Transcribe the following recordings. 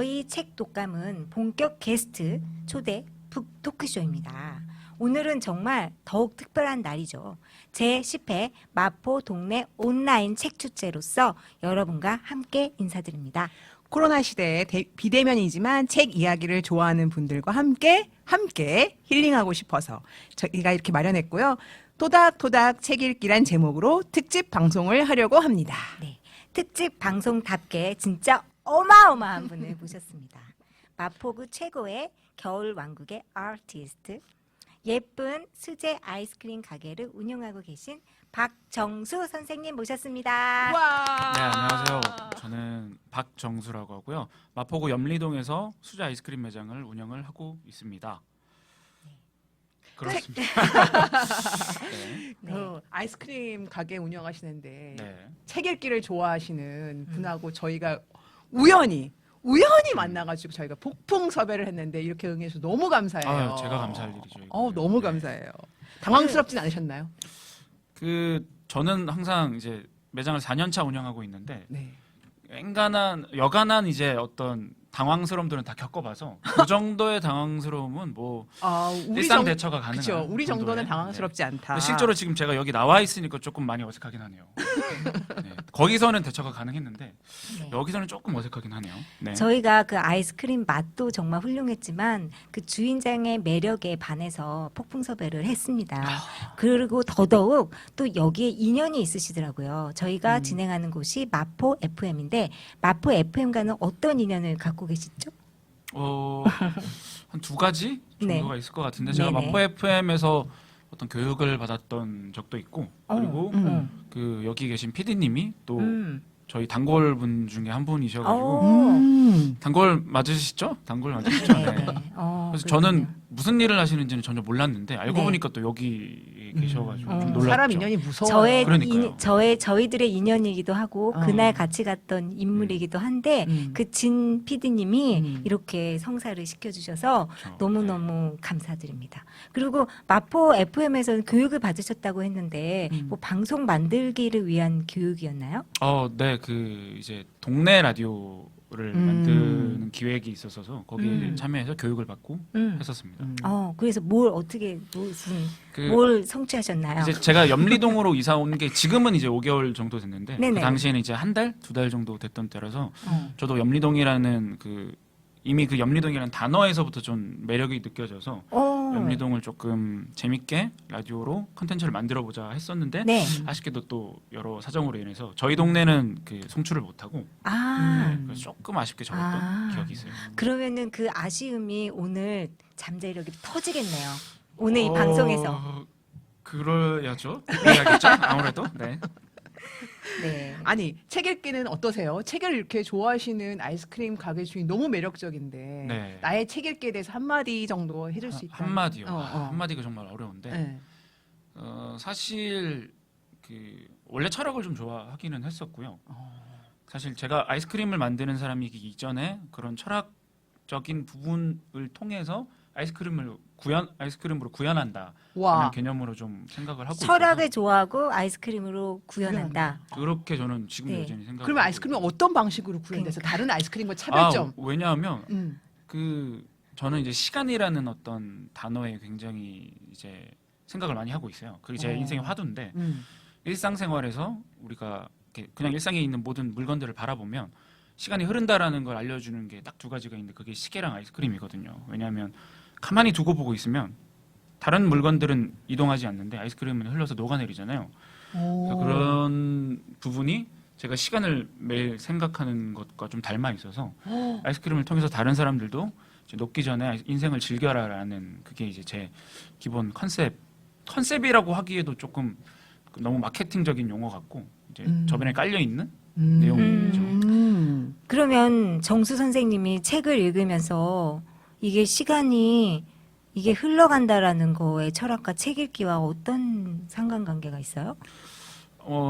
저희 책 독감은 본격 게스트 초대 북토크쇼입니다. 오늘은 정말 더욱 특별한 날이죠. 제10회 마포 동네 온라인 책 축제로서 여러분과 함께 인사드립니다. 코로나 시대에 비대면이지만 책 이야기를 좋아하는 분들과 함께 힐링하고 싶어서 저희가 이렇게 마련했고요. 토닥토닥 책 읽기란 제목으로 특집 방송을 하려고 합니다. 네, 특집 방송답게 진짜 어마어마한 분을 모셨습니다. 마포구 최고의 겨울 왕국의 아티스트, 예쁜 수제 아이스크림 가게를 운영하고 계신 박정수 선생님 모셨습니다. 와. 네, 안녕하세요. 저는 박정수라고 하고요. 마포구 염리동에서 수제 아이스크림 매장을 운영을 하고 있습니다. 그렇습니다. 네. 네. 아이스크림 가게 운영하시는데 네. 책 읽기를 좋아하시는 분하고 저희가 우연히 만나가지고 저희가 폭풍 섭외를 했는데 이렇게 응해주셔서 너무 감사해요. 아유, 제가 감사할 일이죠. 이거. 너무 네. 감사해요. 당황스럽진 않으셨나요? 저는 항상 이제 매장을 4년차 운영하고 있는데 네. 여간한 이제 어떤 당황스러움들은 다 겪어봐서 그 정도의 당황스러움은 뭐 일상 대처가 가능한. 그렇죠. 우리 정도는 정도의, 당황스럽지 않다. 근데 실제로 지금 제가 여기 나와 있으니까 조금 많이 어색하긴 하네요. 네. 거기서는 대처가 가능했는데 네. 여기서는 조금 어색하긴 하네요. 네. 저희가 그 아이스크림 맛도 정말 훌륭했지만 그 주인장의 매력에 반해서 폭풍 섭외를 했습니다. 그리고 더더욱 또 여기에 인연이 있으시더라고요. 저희가 진행하는 곳이 마포 FM인데 마포 FM과는 어떤 인연을 갖고 계시죠? 한 두 가지 정도가 네. 있을 것 같은데 제가 네네. 마포 FM에서 어떤 교육을 받았던 적도 있고 그리고 그 여기 계신 PD님이 또 저희 단골 분 중에 한 분이셔가지고 단골 맞으시죠? 단골 맞으시죠? 네. 네. 그래서 그렇군요. 저는 무슨 일을 하시는지는 전혀 몰랐는데 알고 네. 보니까 또 여기 계셔가지고 좀 놀랐죠. 사람 인연이 무서워요. 그러니까요. 저희들의 인연이기도 하고 그날 같이 갔던 인물이기도 한데 그 진 PD님이 이렇게 성사를 시켜주셔서 그렇죠. 너무너무 감사드립니다. 그리고 마포 FM에서는 교육을 받으셨다고 했는데 뭐 방송 만들기를 위한 교육이었나요? 네, 그 이제 동네 라디오를 만드는 기획이 있었어서 거기에 참여해서 교육을 받고 했었습니다. 그래서 무슨 그 뭘 성취하셨나요? 이제 제가 염리동으로 이사 온 게 지금은 이제 5개월 정도 됐는데 네네. 그 당시에는 이제 한 달, 두 달 정도 됐던 때라서 저도 염리동이라는 이미 그 염리동이라는 단어에서부터 좀 매력이 느껴져서 염리동을 조금 재밌게 라디오로 컨텐츠를 만들어 보자 했었는데 네. 아쉽게도 또 여러 사정으로 인해서 저희 동네는 그 송출을 못 하고 그래서 조금 아쉽게 접었던 기억이 있어요. 그러면은 그 아쉬움이 오늘 잠재력이 터지겠네요. 오늘 이 방송에서. 그래야죠. 그래야겠죠. 아무래도. 네. 네. 아니 책 읽기는 어떠세요? 책을 이렇게 좋아하시는 아이스크림 가게 주인 너무 매력적인데 네. 나의 책 읽기에 대해서 한마디 정도 해줄 수 있다. 한마디요. 한마디가 정말 어려운데 네. 사실 원래 철학을 좀 좋아하기는 했었고요. 사실 제가 아이스크림을 만드는 사람이기 이전에 그런 철학적인 부분을 통해서 아이스크림으로 구현한다. 와. 라는 개념으로 좀 생각을 하고 철학을 있어서 좋아하고 아이스크림으로 구현한다. 그렇게 저는 지금 네. 여전히 생각을 그러면 하고 아이스크림은 있고요. 어떤 방식으로 구현돼서 그러니까. 다른 아이스크림과 차별점? 왜냐하면 음. 저는 이제 시간이라는 어떤 단어에 굉장히 이제 생각을 많이 하고 있어요. 그게 제 인생의 화두인데 일상생활에서 우리가 이렇게 그냥 일상에 있는 모든 물건들을 바라보면 시간이 흐른다라는 걸 알려주는 게 딱 두 가지가 있는데 그게 시계랑 아이스크림이거든요. 왜냐하면 가만히 두고 보고 있으면 다른 물건들은 이동하지 않는데 아이스크림은 흘러서 녹아내리잖아요. 그래서 그런 부분이 제가 시간을 매일 생각하는 것과 좀 닮아 있어서 아이스크림을 통해서 다른 사람들도 이제 녹기 전에 인생을 즐겨라라는 그게 이제 제 기본 컨셉이라고 하기에도 조금 너무 마케팅적인 용어 같고 이제 저변에 깔려 있는 내용이죠. 그러면 정수 선생님이 책을 읽으면서 이게 시간이 이게 흘러간다라는 거에 철학과 책 읽기와 어떤 상관관계가 있어요?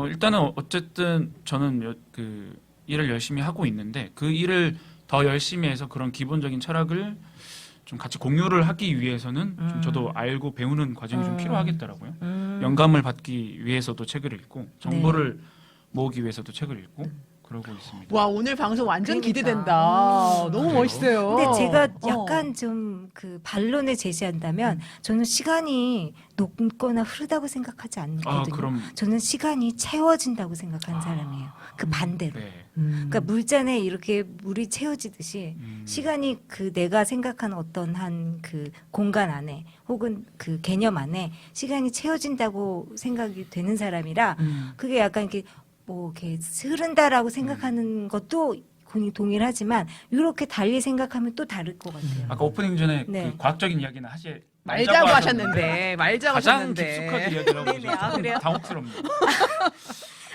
일단은 어쨌든 저는 그 일을 열심히 하고 있는데 그 일을 더 열심히 해서 그런 기본적인 철학을 좀 같이 공유를 하기 위해서는 좀 저도 알고 배우는 과정이 좀 필요하겠더라고요. 영감을 받기 위해서도 책을 읽고 정보를 모으기 위해서도 책을 읽고 그러고 있습니다. 와, 오늘 방송 완전 그러니까. 기대된다. 너무 그래요? 멋있어요. 근데 제가 어. 약간 좀 그 반론을 제시한다면 저는 시간이 녹거나 흐르다고 생각하지 아, 않거든요. 그럼 저는 시간이 채워진다고 생각하는 사람이에요. 그 반대로. 네. 그러니까 물잔에 이렇게 물이 채워지듯이 시간이 그 내가 생각하는 어떤 한 그 공간 안에 혹은 그 개념 안에 시간이 채워진다고 생각이 되는 사람이라 그게 약간 이렇게 뭐 이렇게 흐른다라고 생각하는 것도 동일하지만 이렇게 달리 생각하면 또 다를 것 같아요. 아까 오프닝 전에 네. 그 과학적인 이야기는 말자고 하셨는데. 말자고 가장 하셨는데. 깊숙하게 이야기를 하고 네네, 아, 그래요? 있어서 당혹스럽네요.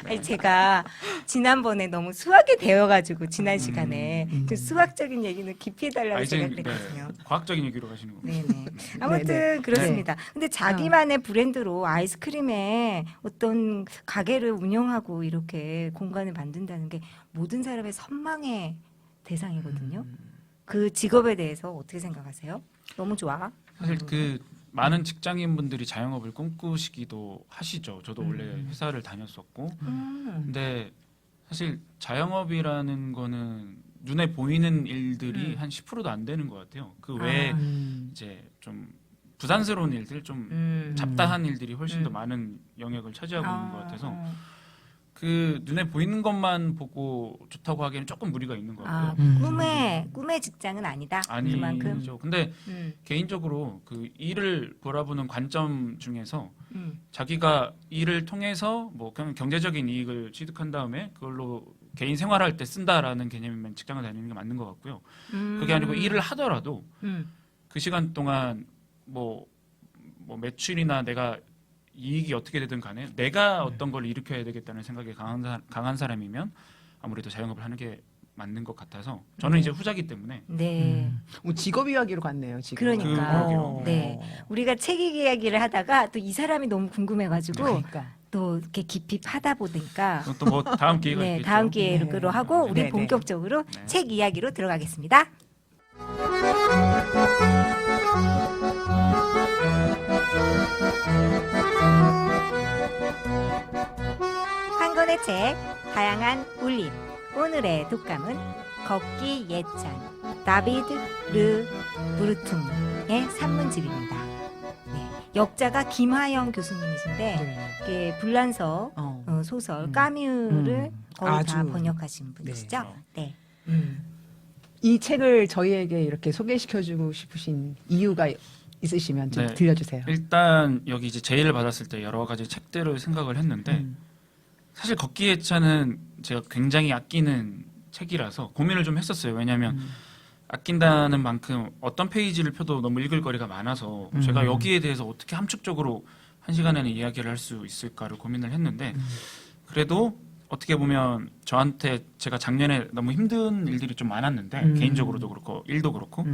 아니, 제가 지난번에 너무 수학에 대여가지고 지난 시간에 그 수학적인 얘기는 깊이 해달라고 제가 그랬거든요. 과학적인 얘기로 가시는 거예요. 네네. 아무튼 네네. 그렇습니다. 근데 자기만의 브랜드로 아이스크림에 어떤 가게를 운영하고 이렇게 공간을 만든다는 게 모든 사람의 선망의 대상이거든요. 그 직업에 대해서 어떻게 생각하세요? 너무 좋아. 사실 그 많은 직장인분들이 자영업을 꿈꾸시기도 하시죠. 저도 원래 회사를 다녔었고, 근데 사실 자영업이라는 거는 눈에 보이는 일들이 한 10%도 안 되는 것 같아요. 그 외에 이제 좀 부산스러운 일들, 좀 잡다한 일들이 훨씬 더 많은 영역을 차지하고 있는 것 같아서 그 눈에 보이는 것만 보고 좋다고 하기에는 조금 무리가 있는 것 같고요. 꿈의 직장은 아니다. 아니죠. 그만큼. 근데 음, 개인적으로 그 일을 바라보는 관점 중에서 음. 자기가 일을 통해서 뭐 그냥 경제적인 이익을 취득한 다음에 그걸로 개인 생활할 때 쓴다라는 개념이면 직장을 다니는 게 맞는 것 같고요. 그게 아니고 일을 하더라도 그 시간 동안 뭐 매출이나 내가 이익이 어떻게 되든 간에 내가 어떤 걸 일으켜야 되겠다는 생각이 강한 사람이면 아무래도 자영업을 하는 게 맞는 것 같아서 저는 이제 후자기 때문에 네. 직업 이야기로 갔네요, 지금. 그러니까. 그러게요. 네. 우리가 책 이야기를 하다가 또 이 사람이 너무 궁금해가지고 그러니까. 또 이렇게 깊이 파다 보니까 또 뭐 다음 기회가 네, 있겠죠. 다음 기회로 하고 우리 네, 네. 본격적으로 네. 책 이야기로 들어가겠습니다. 한 권의 책, 다양한 울림. 오늘의 독감은 걷기 예찬, 다비드 르 부르퉁의 산문집입니다. 네, 역자가 김하영 교수님이신데 네. 이게 불란서 소설 까뮤를 거의 다 아주. 번역하신 분이시죠? 네. 이 책을 저희에게 이렇게 소개시켜주고 싶으신 이유가 있으시면 좀 네. 들려주세요. 일단 여기 이제 제의를 받았을 때 여러 가지 책들을 생각을 했는데 사실 걷기의 차는 제가 굉장히 아끼는 책이라서 고민을 좀 했었어요. 왜냐하면 아낀다는 만큼 어떤 페이지를 펴도 너무 읽을 거리가 많아서 제가 여기에 대해서 어떻게 함축적으로 한 시간에는 이야기를 할 수 있을까를 고민을 했는데 그래도 어떻게 보면 저한테 제가 작년에 너무 힘든 일들이 좀 많았는데 개인적으로도 그렇고 일도 그렇고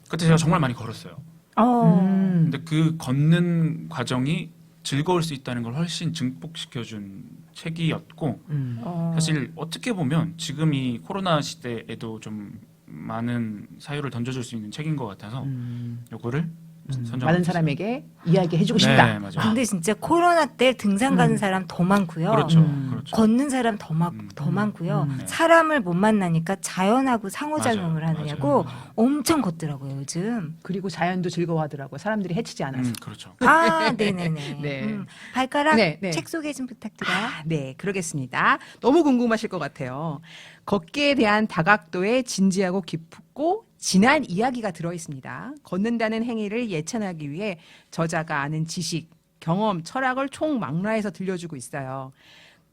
그때 제가 정말 많이 걸었어요. 근데 그 걷는 과정이 즐거울 수 있다는 걸 훨씬 증폭시켜준 책이었고 사실 어떻게 보면 지금 이 코로나 시대에도 좀 많은 사유를 던져줄 수 있는 책인 것 같아서 요거를 선정하고 많은 있어요. 사람에게 이야기해주고 싶다. 네, 맞아요. 근데 진짜 코로나 때 등산 가는 사람 더 많고요. 그렇죠. 그렇죠. 걷는 사람 더 많고요. 네. 사람을 못 만나니까 자연하고 상호작용을 맞아요. 하느냐고 맞아요. 엄청 걷더라고요, 요즘. 그리고 자연도 즐거워하더라고요. 사람들이 해치지 않아서. 그렇죠. 아, 네네네. 네. 발가락 네, 네. 책 소개 좀 부탁드려요. 네, 그러겠습니다. 너무 궁금하실 것 같아요. 걷기에 대한 다각도의 진지하고 깊고 진한 이야기가 들어 있습니다. 걷는다는 행위를 예찬하기 위해 저자가 아는 지식, 경험, 철학을 총망라해서 들려주고 있어요.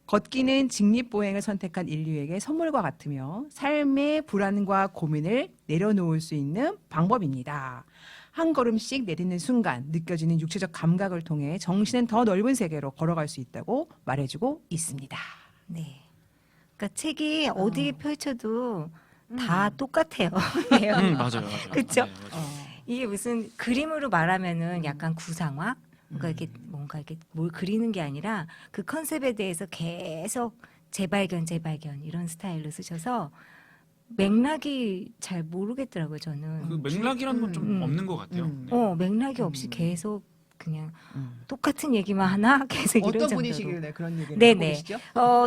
걷기는 직립보행을 선택한 인류에게 선물과 같으며 삶의 불안과 고민을 내려놓을 수 있는 방법입니다. 한 걸음씩 내딛는 순간 느껴지는 육체적 감각을 통해 정신은 더 넓은 세계로 걸어갈 수 있다고 말해주고 있습니다. 네. 그러니까 책이 어디에 펼쳐도 다 똑같아요. 내용이. 맞아요. 그쵸? 네, 맞아요. 이게 무슨 그림으로 말하면은 약간 구상화? 그러니까 이렇게 뭔가 이렇게 뭘 그리는 게 아니라 그 컨셉에 대해서 계속 재발견 이런 스타일로 쓰셔서 맥락이 잘 모르겠더라고요, 저는. 그 맥락이라는 건 좀 없는 것 같아요. 네. 맥락이 없이 계속 그냥 똑같은 얘기만 하나 계속 이런 어떤 정도로. 분이시길래 그런 얘기를 네네. 하고 계시죠?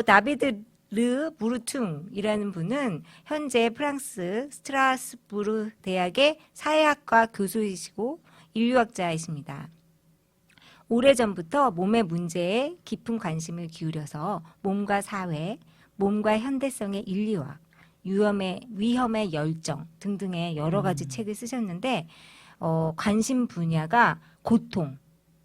다비드 르 무르퉁이라는 분은 현재 프랑스 스트라스부르 대학의 사회학과 교수이시고 인류학자이십니다. 오래전부터 몸의 문제에 깊은 관심을 기울여서 몸과 사회, 몸과 현대성의 인류학, 위험의 열정 등등의 여러 가지 책을 쓰셨는데 관심 분야가 고통,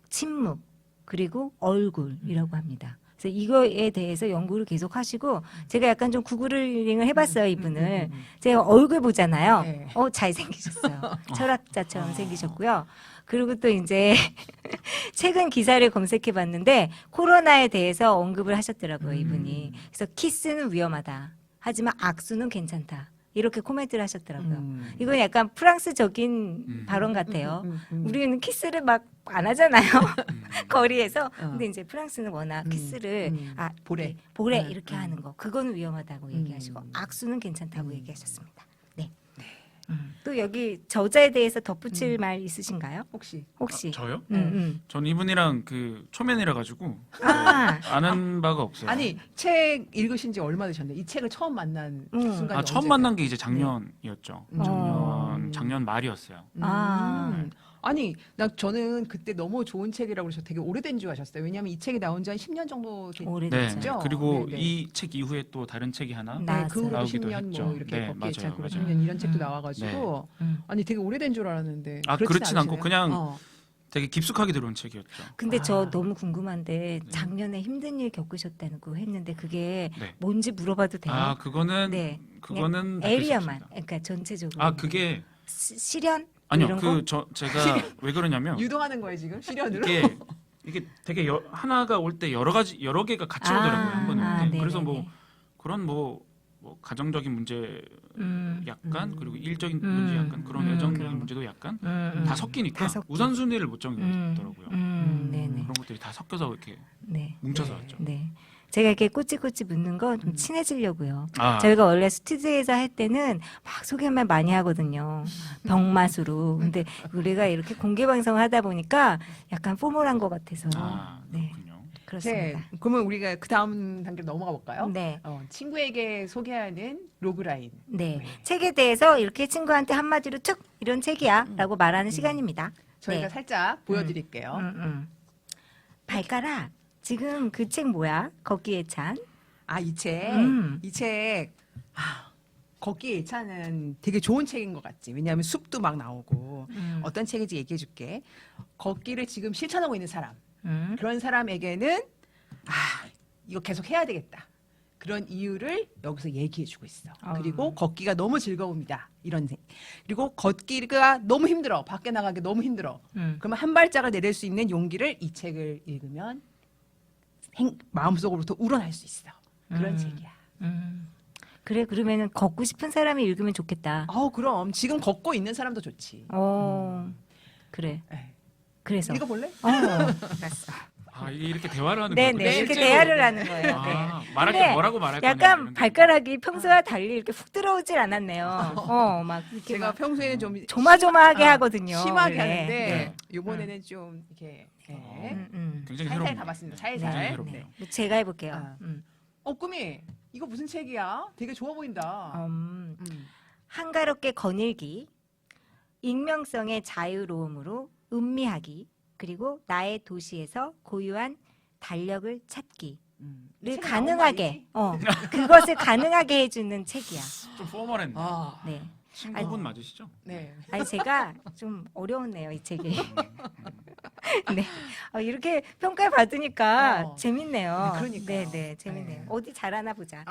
침묵, 그리고 얼굴이라고 합니다. 그래서 이거에 대해서 연구를 계속 하시고 제가 약간 좀 구글링을 해봤어요, 이분을. 제가 얼굴 보잖아요. 네. 잘생기셨어요. 철학자처럼 생기셨고요. 그리고 또 이제 최근 기사를 검색해 봤는데 코로나에 대해서 언급을 하셨더라고요, 이분이. 그래서 키스는 위험하다. 하지만 악수는 괜찮다. 이렇게 코멘트를 하셨더라고요. 이건 약간 프랑스적인 발언 같아요. 우리는 키스를 막 안 하잖아요. 거리에서. 근데 이제 프랑스는 워낙 키스를 보래. 보래 이렇게 하는 거. 그거는 위험하다고 얘기하시고 악수는 괜찮다고 얘기하셨습니다. 네. 또 여기 저자에 대해서 덧붙일 말 있으신가요? 혹시 저요? 전 이분이랑 그 초면이라 가지고 아. 아는 바가 없어요. 아니 책 읽으신 지 얼마 되셨나요? 이 책을 처음 만난 순간이 처음 언제세요? 만난 게 이제 작년이었죠. 어. 작년 말이었어요. 아. 아니, 저는 그때 너무 좋은 책이라고 그래서 되게 오래된 줄 아셨어요. 왜냐하면 이 책이 나온 지 한 10년 정도 됐죠. 오래됐죠. 네. 그리고 네, 네. 이 책 이후에 또 다른 책이 하나 나왔어요. 그 후로도 나오기도 10년 했죠. 뭐 이렇게 네, 걷기에 찬 맞아요, 10년 이런 책도 음. 나와가지고 음. 아니 되게 오래된 줄 알았는데 그렇진 않고 않으시네요. 그냥 되게 깊숙하게 들어온 책이었죠. 근데 아. 저 너무 궁금한데 작년에 힘든 일 겪으셨다고 했는데 그게 네. 뭔지 물어봐도 돼요? 그거는 네. 그거는 그냥 에리어만. 밝힐 수 없습니다. 그러니까 전체적으로. 그게 실현? 아니요. 이런 거? 제가 왜 그러냐면 유도하는 거예요 지금 실현으로. 이게 되게 하나가 올 때 여러 개가 같이 오더라고요, 한 번에. 네네네. 그래서 그런 가정적인 문제 약간 그리고 일적인 문제 약간 그런 애정적인 그런 문제도 약간 음. 다 섞이니까 다 섞여. 우선순위를 못 정해더라고요. 네네. 그런 것들이 다 섞여서 이렇게 네. 뭉쳐서 네. 왔죠. 네. 제가 이렇게 꼬치꼬치 묻는 건 좀 친해지려고요. 아, 저희가 원래 스튜디오에서 할 때는 막 소개만 많이 하거든요. 병맛으로. 근데 우리가 이렇게 공개 방송을 하다 보니까 약간 포멀한 것 같아서. 네. 그렇군요. 그렇습니다. 그러면 우리가 그 다음 단계로 넘어가 볼까요? 네. 친구에게 소개하는 로그라인. 네. 네. 책에 대해서 이렇게 친구한테 한마디로 툭 이런 책이야 라고 말하는 시간입니다. 저희가 네. 살짝 보여드릴게요. 발가락. 지금 그 책 뭐야? 걷기에 찬. 이 책, 음. 걷기에 예찬은 되게 좋은 책인 것 같지. 왜냐하면 숲도 막 나오고 어떤 책인지 얘기해 줄게. 걷기를 지금 실천하고 있는 사람. 그런 사람에게는 이거 계속 해야 되겠다. 그런 이유를 여기서 얘기해 주고 있어. 그리고 걷기가 너무 즐거웁니다. 이런 생. 그리고 걷기가 너무 힘들어. 밖에 나가기 너무 힘들어. 그러면 한 발짝을 내릴 수 있는 용기를 이 책을 읽으면 마음속으로부터 우러날 수 있어. 그런 책이야. 그래 그러면은 걷고 싶은 사람이 읽으면 좋겠다. 그럼 지금 걷고 있는 사람도 좋지. 그래. 네. 그래서. 읽어볼래? 알았어. 이렇게 대화를 하는 네네 거예요. 이렇게 실제로. 대화를 하는 거예요. 네. 말할 근데 때 뭐라고 말할 거냐. 약간 이런 게. 발가락이 평소와 달리 이렇게 훅 들어오질 않았네요. 막 이렇게 제가 막 평소에는 좀 조마조마하게 하거든요. 심하게 원래. 하는데 네. 이번에는 좀 이렇게 굉장히 살살 새롭네요. 가봤습니다. 네. 살살. 새롭네요. 네. 제가 해볼게요. 꿈이 이거 무슨 책이야? 되게 좋아 보인다. 한가롭게 거닐기, 익명성의 자유로움으로 음미하기, 그리고 나의 도시에서 고유한 달력을 찾기를 책에 가능하게, 나온 그것을 가능하게 해주는 책이야. 좀 포멀했네. 네. 친구분 맞으시죠? 네. 아니 제가 좀 어려웠네요 이 책이. 네. 이렇게 평가를 받으니까 재밌네요. 그러니까요. 네, 재밌네요. 네. 어디 잘하나 보자.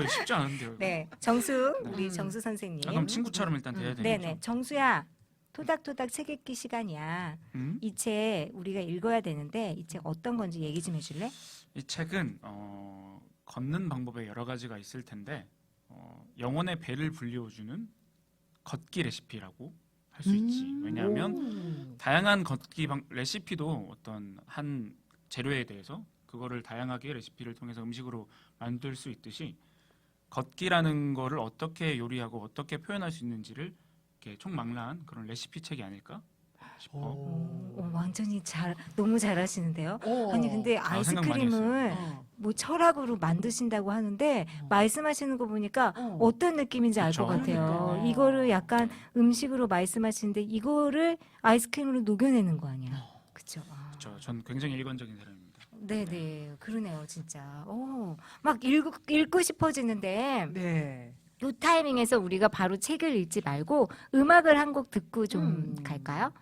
쉽지 않은데요. 네, 정수 우리 정수 선생님. 그럼 친구처럼 일단 돼야 되는 네네, 거죠. 정수야. 토닥토닥 책 읽기 시간이야. 이 책 우리가 읽어야 되는데 이 책 어떤 건지 얘기 좀 해줄래? 이 책은 걷는 방법에 여러 가지가 있을 텐데 영혼의 배를 불려주는 걷기 레시피라고 할 수 있지. 왜냐하면 다양한 걷기 레시피도 어떤 한 재료에 대해서 그거를 다양하게 레시피를 통해서 음식으로 만들 수 있듯이 걷기라는 거를 어떻게 요리하고 어떻게 표현할 수 있는지를 이렇게 총망라한 그런 레시피 책이 아닐까 싶어. 완전히 너무 잘하시는데요. 아니 근데 생각 많이 아이스크림을 뭐 철학으로 만드신다고 하는데 말씀하시는 거 보니까 어떤 느낌인지 알 것 그쵸. 같아요. 그러니까요. 이거를 약간 음식으로 말씀하시는데 이거를 아이스크림으로 녹여내는 거 아니야? 그렇죠. 그렇죠. 전 굉장히 일관적인 사람입니다. 네네 그러네요 진짜. 막 읽고 싶어지는데 네. 이 타이밍에서 우리가 바로 책을 읽지 말고 음악을 한 곡 듣고 좀 갈까요?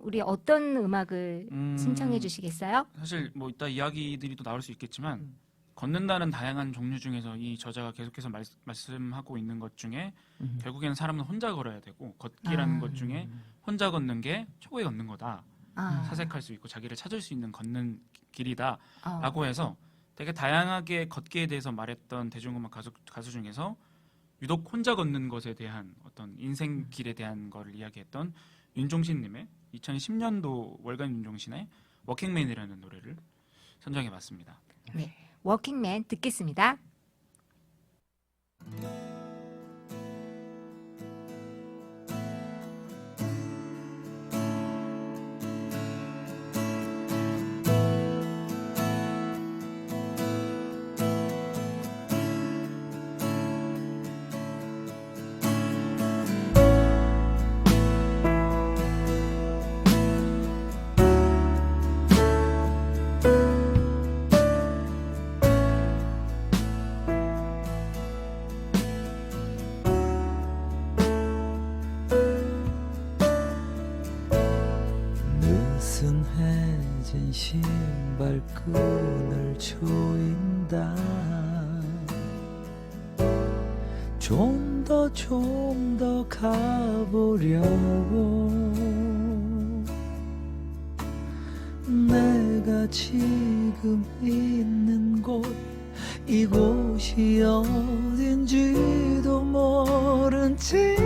우리 어떤 음악을 신청해 주시겠어요? 사실 뭐 이따 이야기들이 또 나올 수 있겠지만 걷는다는 다양한 종류 중에서 이 저자가 계속해서 말씀하고 있는 것 중에 결국에는 사람은 혼자 걸어야 되고 걷기라는 것 중에 혼자 걷는 게 최고의 걷는 거다. 사색할 수 있고 자기를 찾을 수 있는 걷는 길이다라고 해서 되게 다양하게 걷기에 대해서 말했던 대중음악 가수 중에서 유독 혼자 걷는 것에 대한 어떤 인생길에 대한 거를 이야기했던 윤종신님의 2010년도 월간 윤종신의 워킹맨이라는 노래를 선정해봤습니다. 네, 워킹맨 듣겠습니다. 느슨해진 신발끈을 조인다. 좀 더 가보려고. 내가 지금 있는 곳, 이곳이 어딘지도 모른 채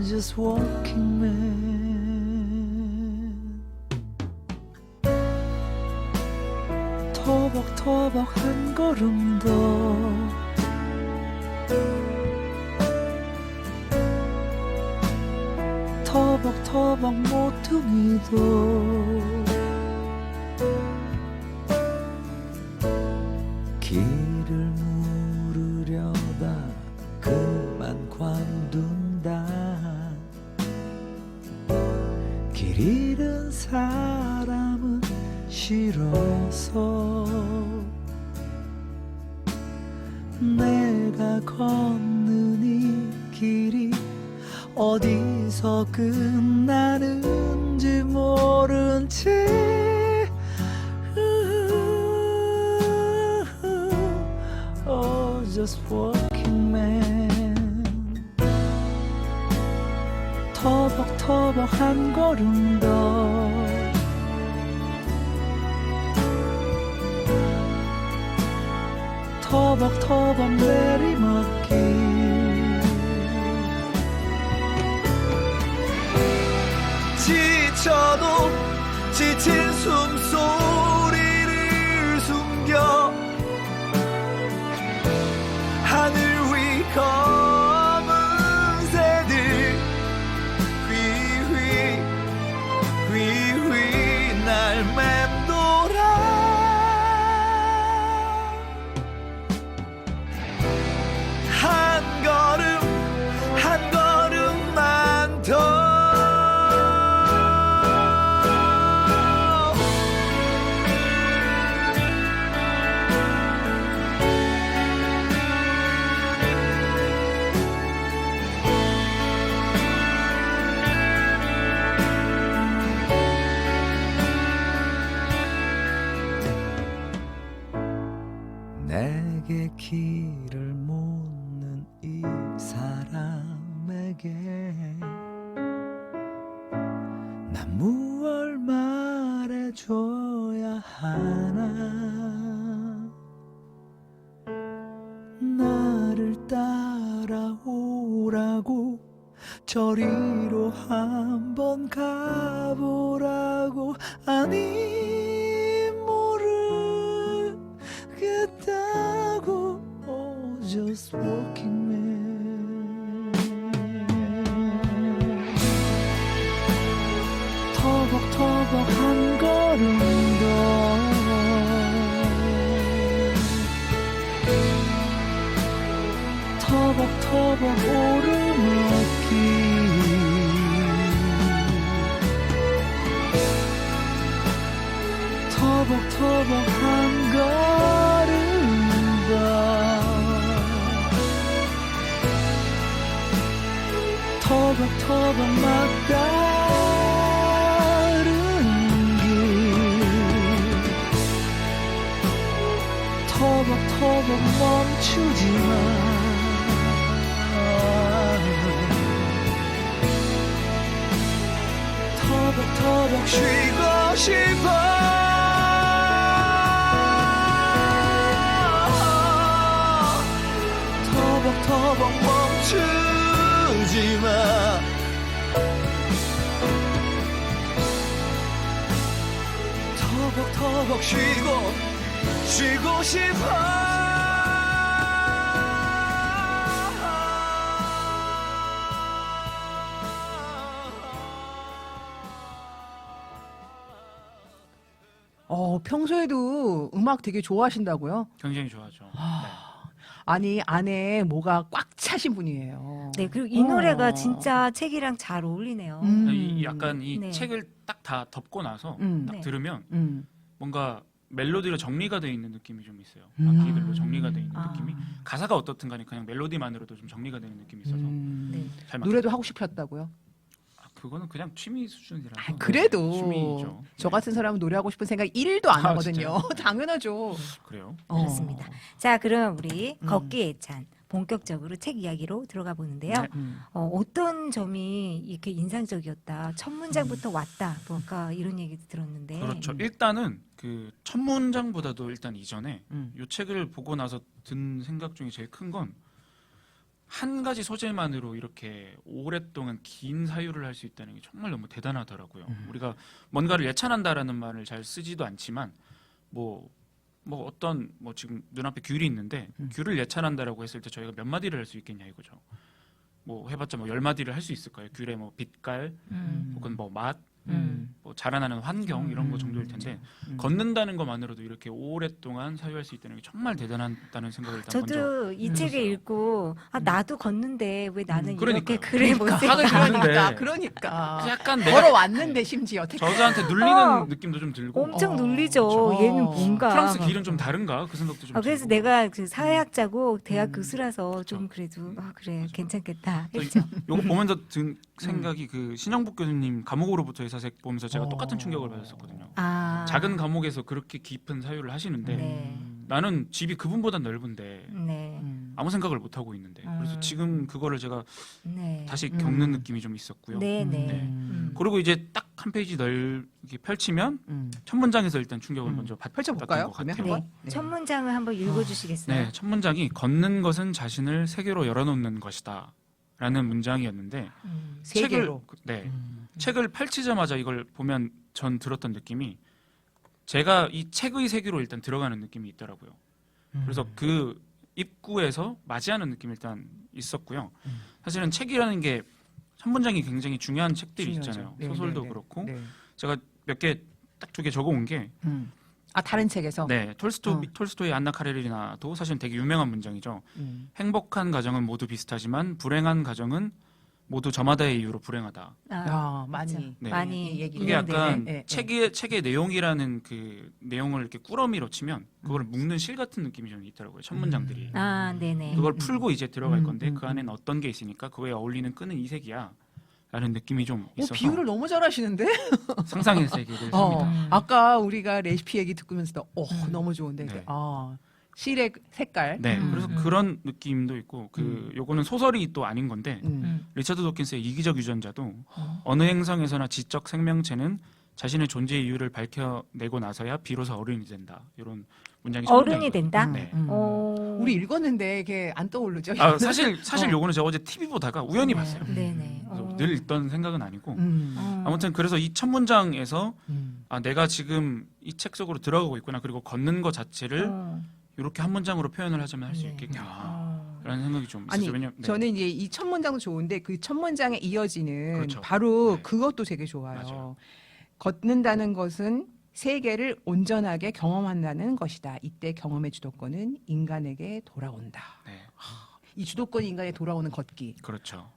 Just walking man. 터벅터벅 한 걸음 더 터벅터벅 모퉁이도 길을 물으려다 그만 관둔다. 길 잃은 사람은 싫어서 내가 걷는 이 길이 어디서 끝나는지 모른 채 Oh, just walking man. 터벅터벅 한 걸음 더 터벅터벅 내리막길 지쳐도 지친 숨소리를 숨겨 하늘 위 검은 새들 휘휘 날 맴돌아. 한 걸음만 더 내게 길을 묻는 이 사람에게 난 무얼 말해줘야 하나. 나를 따라오라고 저리로 한번 가보라고. 아니 모르겠다고. Oh, just walking man. 터벅 오르막길 터벅터벅 한가르다 터벅터벅 막다른 길 터벅터벅 멈추지마 터벅터벅 쉬고 싶어 터벅터벅 멈추지마 터벅터벅 쉬고 싶어 평소에도 음악 되게 좋아하신다고요? 굉장히 좋아하죠. 네. 아니 안에 뭐가 꽉 차신 분이에요. 네, 그리고 이 노래가 진짜 책이랑 잘 어울리네요. 약간 이 네. 책을 딱 다 덮고 나서 딱 네. 들으면 음. 뭔가 멜로디로 정리가 되어 있는 느낌이 좀 있어요. 음. 악기들로 정리가 되어 있는 아. 느낌이. 가사가 어떻든 간에 그냥 멜로디만으로도 좀 정리가 되는 느낌이 있어서 네. 잘 맞아요. 노래도 하고 싶었다고요? 그거는 그냥 취미 수준이라서. 아, 그래도 네, 취미죠. 저 네. 같은 사람은 노래하고 싶은 생각 1도 안 아, 하거든요. 당연하죠. 그래요. 그렇습니다. 자, 그럼 우리 음. 걷기 애찬 본격적으로 책 이야기로 들어가 보는데요. 네. 어떤 점이 이렇게 인상적이었다. 첫 문장부터 왔다. 뭐 아까 이런 얘기도 들었는데. 그렇죠. 일단은 그 첫 문장보다도 일단 이전에 이 책을 보고 나서 든 생각 중에 제일 큰 건 한 가지 소재만으로 이렇게 오랫동안 긴 사유를 할 수 있다는 게 정말 너무 대단하더라고요. 우리가 뭔가를 예찬한다라는 말을 잘 쓰지도 않지만 뭐 어떤 뭐 지금 눈앞에 귤이 있는데 귤을 예찬한다라고 했을 때 저희가 몇 마디를 할 수 있겠냐 이거죠. 뭐 해봤자 뭐 10마디를 할 수 있을 거예요. 귤의 뭐 빛깔 혹은 뭐 맛, 뭐 자라나는 환경 이런 거 정도일 텐데 걷는다는 것만으로도 이렇게 오랫동안 사유할 수 있다는 게 정말 대단하다는 생각을 일단 먼저 저도 이 책을 읽고 나도 걷는데 왜 나는 이렇게 그러니까요. 글을 못 다들 쓰나. 그러는데 그러니까 약간 내가 걸어왔는데 심지어 택시. 저자한테 눌리는 느낌도 좀 들고 엄청 눌리죠. 그렇죠. 얘는 뭔가. 프랑스 길은 좀 다른가 그 생각도 좀 그래서 들고. 내가 그 사회학자고 대학 교수라서 좀 그래도 그래 괜찮겠다 했죠. 요거 보면서 든 생각이 그 신영복 교수님 감옥으로부터의 사색 보면서 제가 똑같은 충격을 받았었거든요. 아, 작은 감옥에서 그렇게 깊은 사유를 하시는데 네, 나는 집이 그분보다 넓은데 네, 아무 생각을 못 하고 있는데 그래서 지금 그거를 제가 네, 다시 겪는 느낌이 좀 있었고요. 네, 네. 네. 그리고 이제 딱 한 페이지 넓게 펼치면 첫 문장에서 일단 충격을 먼저 펼쳐볼까요? 받았던 것 그러면 같아요. 한번? 네. 첫 문장을 한번 읽어주시겠어요? 네, 첫 문장이 걷는 것은 자신을 세계로 열어놓는 것이다. 라는 문장이었는데 세계로. 책을 펼치자마자 이걸 보면 전 들었던 느낌이 제가 이 책의 세계로 일단 들어가는 느낌이 있더라고요. 그래서 그 입구에서 맞이하는 느낌이 일단 있었고요. 사실은 책이라는 게 첫 문장이 굉장히 중요한 책들이 중요하죠. 있잖아요. 네, 소설도 네, 네. 그렇고 네. 제가 몇 개 딱 2개 적어온 게 다른 책에서. 네, 톨스토이의 안나 카레리나도 사실 되게 유명한 문장이죠. 행복한 가정은 모두 비슷하지만 불행한 가정은 모두 저마다의 이유로 불행하다. 많이 그렇죠. 네. 많이 얘기. 이게 있는데. 약간 네, 네. 책의 내용이라는 그 내용을 이렇게 꾸러미로 치면 그걸 묶는 실 같은 느낌이 좀 있더라고요. 첫 문장들이. 아, 네네. 그걸 풀고 이제 들어갈 건데 그 안에는 어떤 게 있으니까 그거에 어울리는 끈은 이 색이야. 라는 느낌이 좀 있어서 비유를 너무 잘하시는데? 상상의 세계를 씁니다. 아까 우리가 레시피 얘기 듣고면서도 너무 좋은데. 네. 실의 색깔. 네, 그래서 그런 느낌도 있고 요거는 소설이 또 아닌 건데 리처드 도킨스의 이기적 유전자도 어느 행성에서나 지적 생명체는 자신의 존재의 이유를 밝혀내고 나서야 비로소 어른이 된다. 이런 문장이 어른이 된다? 네. 우리 읽었는데 이게 안 떠오르죠? 사실 요거는 제가 어제 TV 보다가 우연히 봤어요. 네네. 그래서 늘 읽던 생각은 아니고 음. 아무튼 그래서 이 첫 문장에서 내가 지금 이 책 속으로 들어가고 있구나. 그리고 걷는 것 자체를 이렇게 한 문장으로 표현을 하자면 할 수 네. 있겠구나라는 생각이 좀 아니, 있었어요. 왜냐면 저는 이제 이 첫 문장도 좋은데 그 첫 문장에 이어지는 그렇죠. 바로 네. 그것도 되게 좋아요. 맞아요. 걷는다는 것은 세계를 온전하게 경험한다는 것이다. 이때 경험의 주도권은 인간에게 돌아온다. 네. 이 주도권 인간에 돌아오는 걷기. 그렇죠.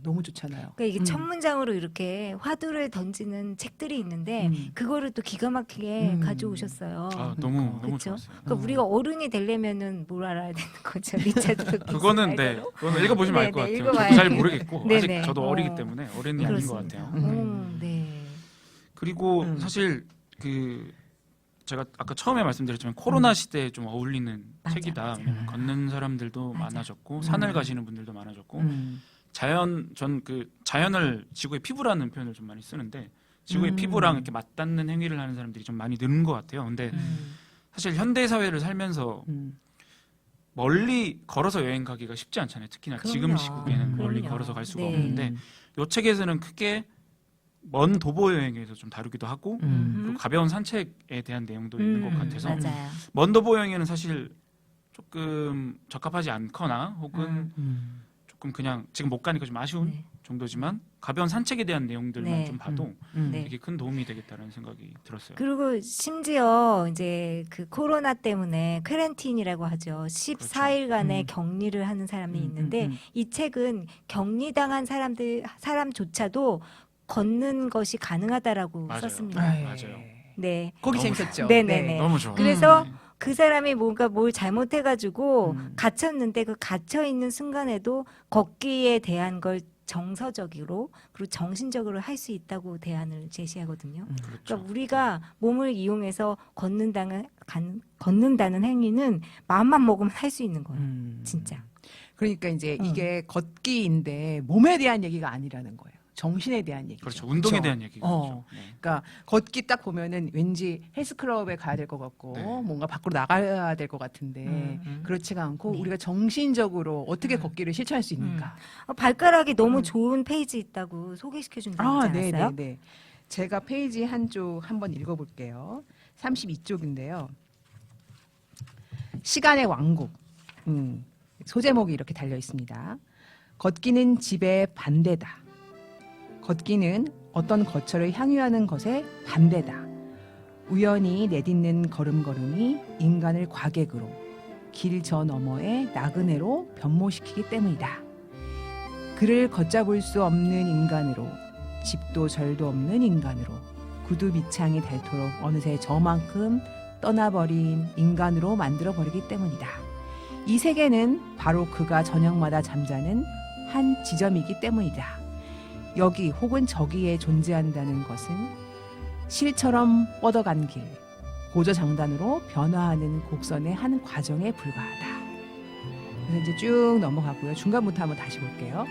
너무 좋잖아요. 그러니까 이게 첫 문장으로 이렇게 화두를 던지는 책들이 있는데 그거를 또 기가 막히게 가져오셨어요. 너무 그쵸? 좋았어요. 그러니까 우리가 어른이 되려면은 뭘 알아야 되는 거죠? 리차드 그거는 그거는 읽어보시면 알 것 네, 같아요. 읽어봐야 저도 잘 돼요. 모르겠고 네, 아직 네. 저도 어리기 때문에 어른이 아닌 것 그렇습니다. 같아요. 네. 그리고 사실 제가 아까 처음에 말씀드렸지만 코로나 시대에 좀 어울리는 맞아, 책이다. 맞아. 왜냐면 걷는 사람들도 맞아. 많아졌고 산을 가시는 분들도 많아졌고 음. 전 자연을 지구의 피부라는 표현을 좀 많이 쓰는데 지구의 피부랑 이렇게 맞닿는 행위를 하는 사람들이 좀 많이 느는 것 같아요. 근데 사실 현대 사회를 살면서 멀리 걸어서 여행 가기가 쉽지 않잖아요. 특히나 그럼요. 지금 시국에는 멀리 그럼요. 걸어서 갈 수가 네. 없는데 이 책에서는 크게 먼 도보 여행에서 좀 다루기도 하고 그리고 가벼운 산책에 대한 내용도 있는 것 같아서 맞아요. 먼 도보 여행에는 사실 조금 적합하지 않거나 혹은 조금 그냥 지금 못 가니까 좀 아쉬운 네. 정도지만 가벼운 산책에 대한 내용들만 네. 좀 봐도 네. 되게 큰 도움이 되겠다는 생각이 들었어요. 그리고 심지어 이제 그 코로나 때문에 퀘런틴이라고 하죠. 14일간의 격리를 하는 사람이 있는데 이 책은 격리당한 사람조차도 걷는 것이 가능하다라고 맞아요. 썼습니다. 맞아요. 네. 거기 너무 재밌었죠. 네네네. 너무 좋아요. 그래서 네. 그 사람이 뭔가 뭘 잘못해가지고 갇혔는데 그 갇혀 있는 순간에도 걷기에 대한 걸 정서적으로 그리고 정신적으로 할 수 있다고 대안을 제시하거든요. 그렇죠. 그러니까 우리가 몸을 이용해서 걷는다는 행위는 마음만 먹으면 할 수 있는 거예요. 진짜. 그러니까 이제 이게 걷기인데 몸에 대한 얘기가 아니라는 거예요. 정신에 대한 얘기죠. 그렇죠. 운동에 그렇죠? 대한 얘기가 어. 네. 그러니까 걷기 딱 보면은 왠지 헬스클럽에 가야 될 것 같고 네. 뭔가 밖으로 나가야 될 것 같은데 그렇지가 않고 네. 우리가 정신적으로 어떻게 걷기를 실천할 수 있는가. 발가락이 너무 좋은 페이지 있다고 소개시켜 준다고 하지 않았어요? 네. 제가 페이지 한쪽 한번 읽어볼게요. 32쪽인데요. 시간의 왕국. 소제목이 이렇게 달려 있습니다. 걷기는 집의 반대다. 걷기는 어떤 거처를 향유하는 것의 반대다. 우연히 내딛는 걸음걸음이 인간을 과객으로 길 저 너머의 나그네로 변모시키기 때문이다. 그를 걷잡을 수 없는 인간으로 집도 절도 없는 인간으로 구두 밑창이 닳도록 어느새 저만큼 떠나버린 인간으로 만들어버리기 때문이다. 이 세계는 바로 그가 저녁마다 잠자는 한 지점이기 때문이다. 여기 혹은 저기에 존재한다는 것은 실처럼 뻗어간 길, 고저장단으로 변화하는 곡선의 한 과정에 불과하다. 그래서 이제 쭉 넘어가고요. 중간부터 한번 다시 볼게요.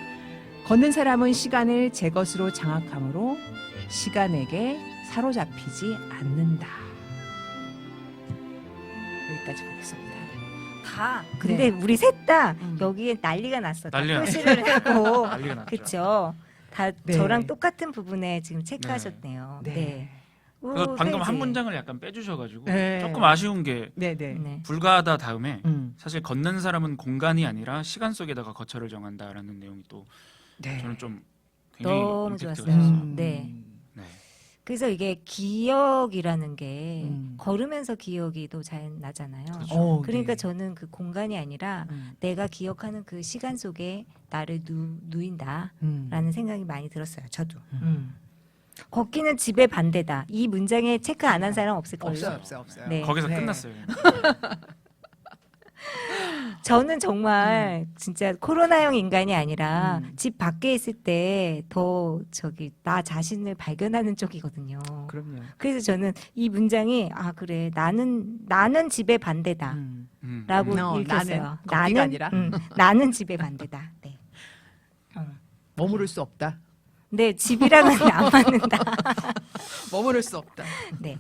걷는 사람은 시간을 제 것으로 장악함으로 시간에게 사로잡히지 않는다. 여기까지 보겠습니다. 다. 근데 우리 셋 다 여기에 난리가 났어. 다 난리가 표시를 하고. 난리가 났죠. 그렇죠. 다 네. 저랑 똑같은 부분에 지금 체크하셨네요. 네. 네. 그래서 오, 방금 페이지. 한 문장을 약간 빼주셔가지고 네. 조금 아쉬운 게 네네. 네. 불가하다 다음에 음. 사실 걷는 사람은 공간이 아니라 시간 속에다가 거처를 정한다라는 내용이 또 네. 저는 좀 굉장히 너무 임팩트가 좋았어요. 있었어요. 네. 네. 그래서 이게 기억이라는 게 음. 걸으면서 기억이 또 잘 나잖아요. 그렇죠. 그러니까 네. 저는 그 공간이 아니라 내가 기억하는 그 시간 속에 나를 누인다라는 생각이 많이 들었어요. 저도. 걷기는 집의 반대다. 이 문장에 체크 안 한 사람 없을걸요? 없어요. 네. 거기서 네. 끝났어요. 저는 정말 진짜 코로나형 인간이 아니라 집 밖에 있을 때 더 나 자신을 발견하는 쪽이거든요. 그럼요. 그래서 저는 이 문장이 그래 나는 집의 반대다라고 읽혔어요. 나는 걷기가 아니라? 나는 집의 반대다. 네. 머무를 수 없다. 네, 집이랑은 안 맞는다. 머무를 수 없다. 네.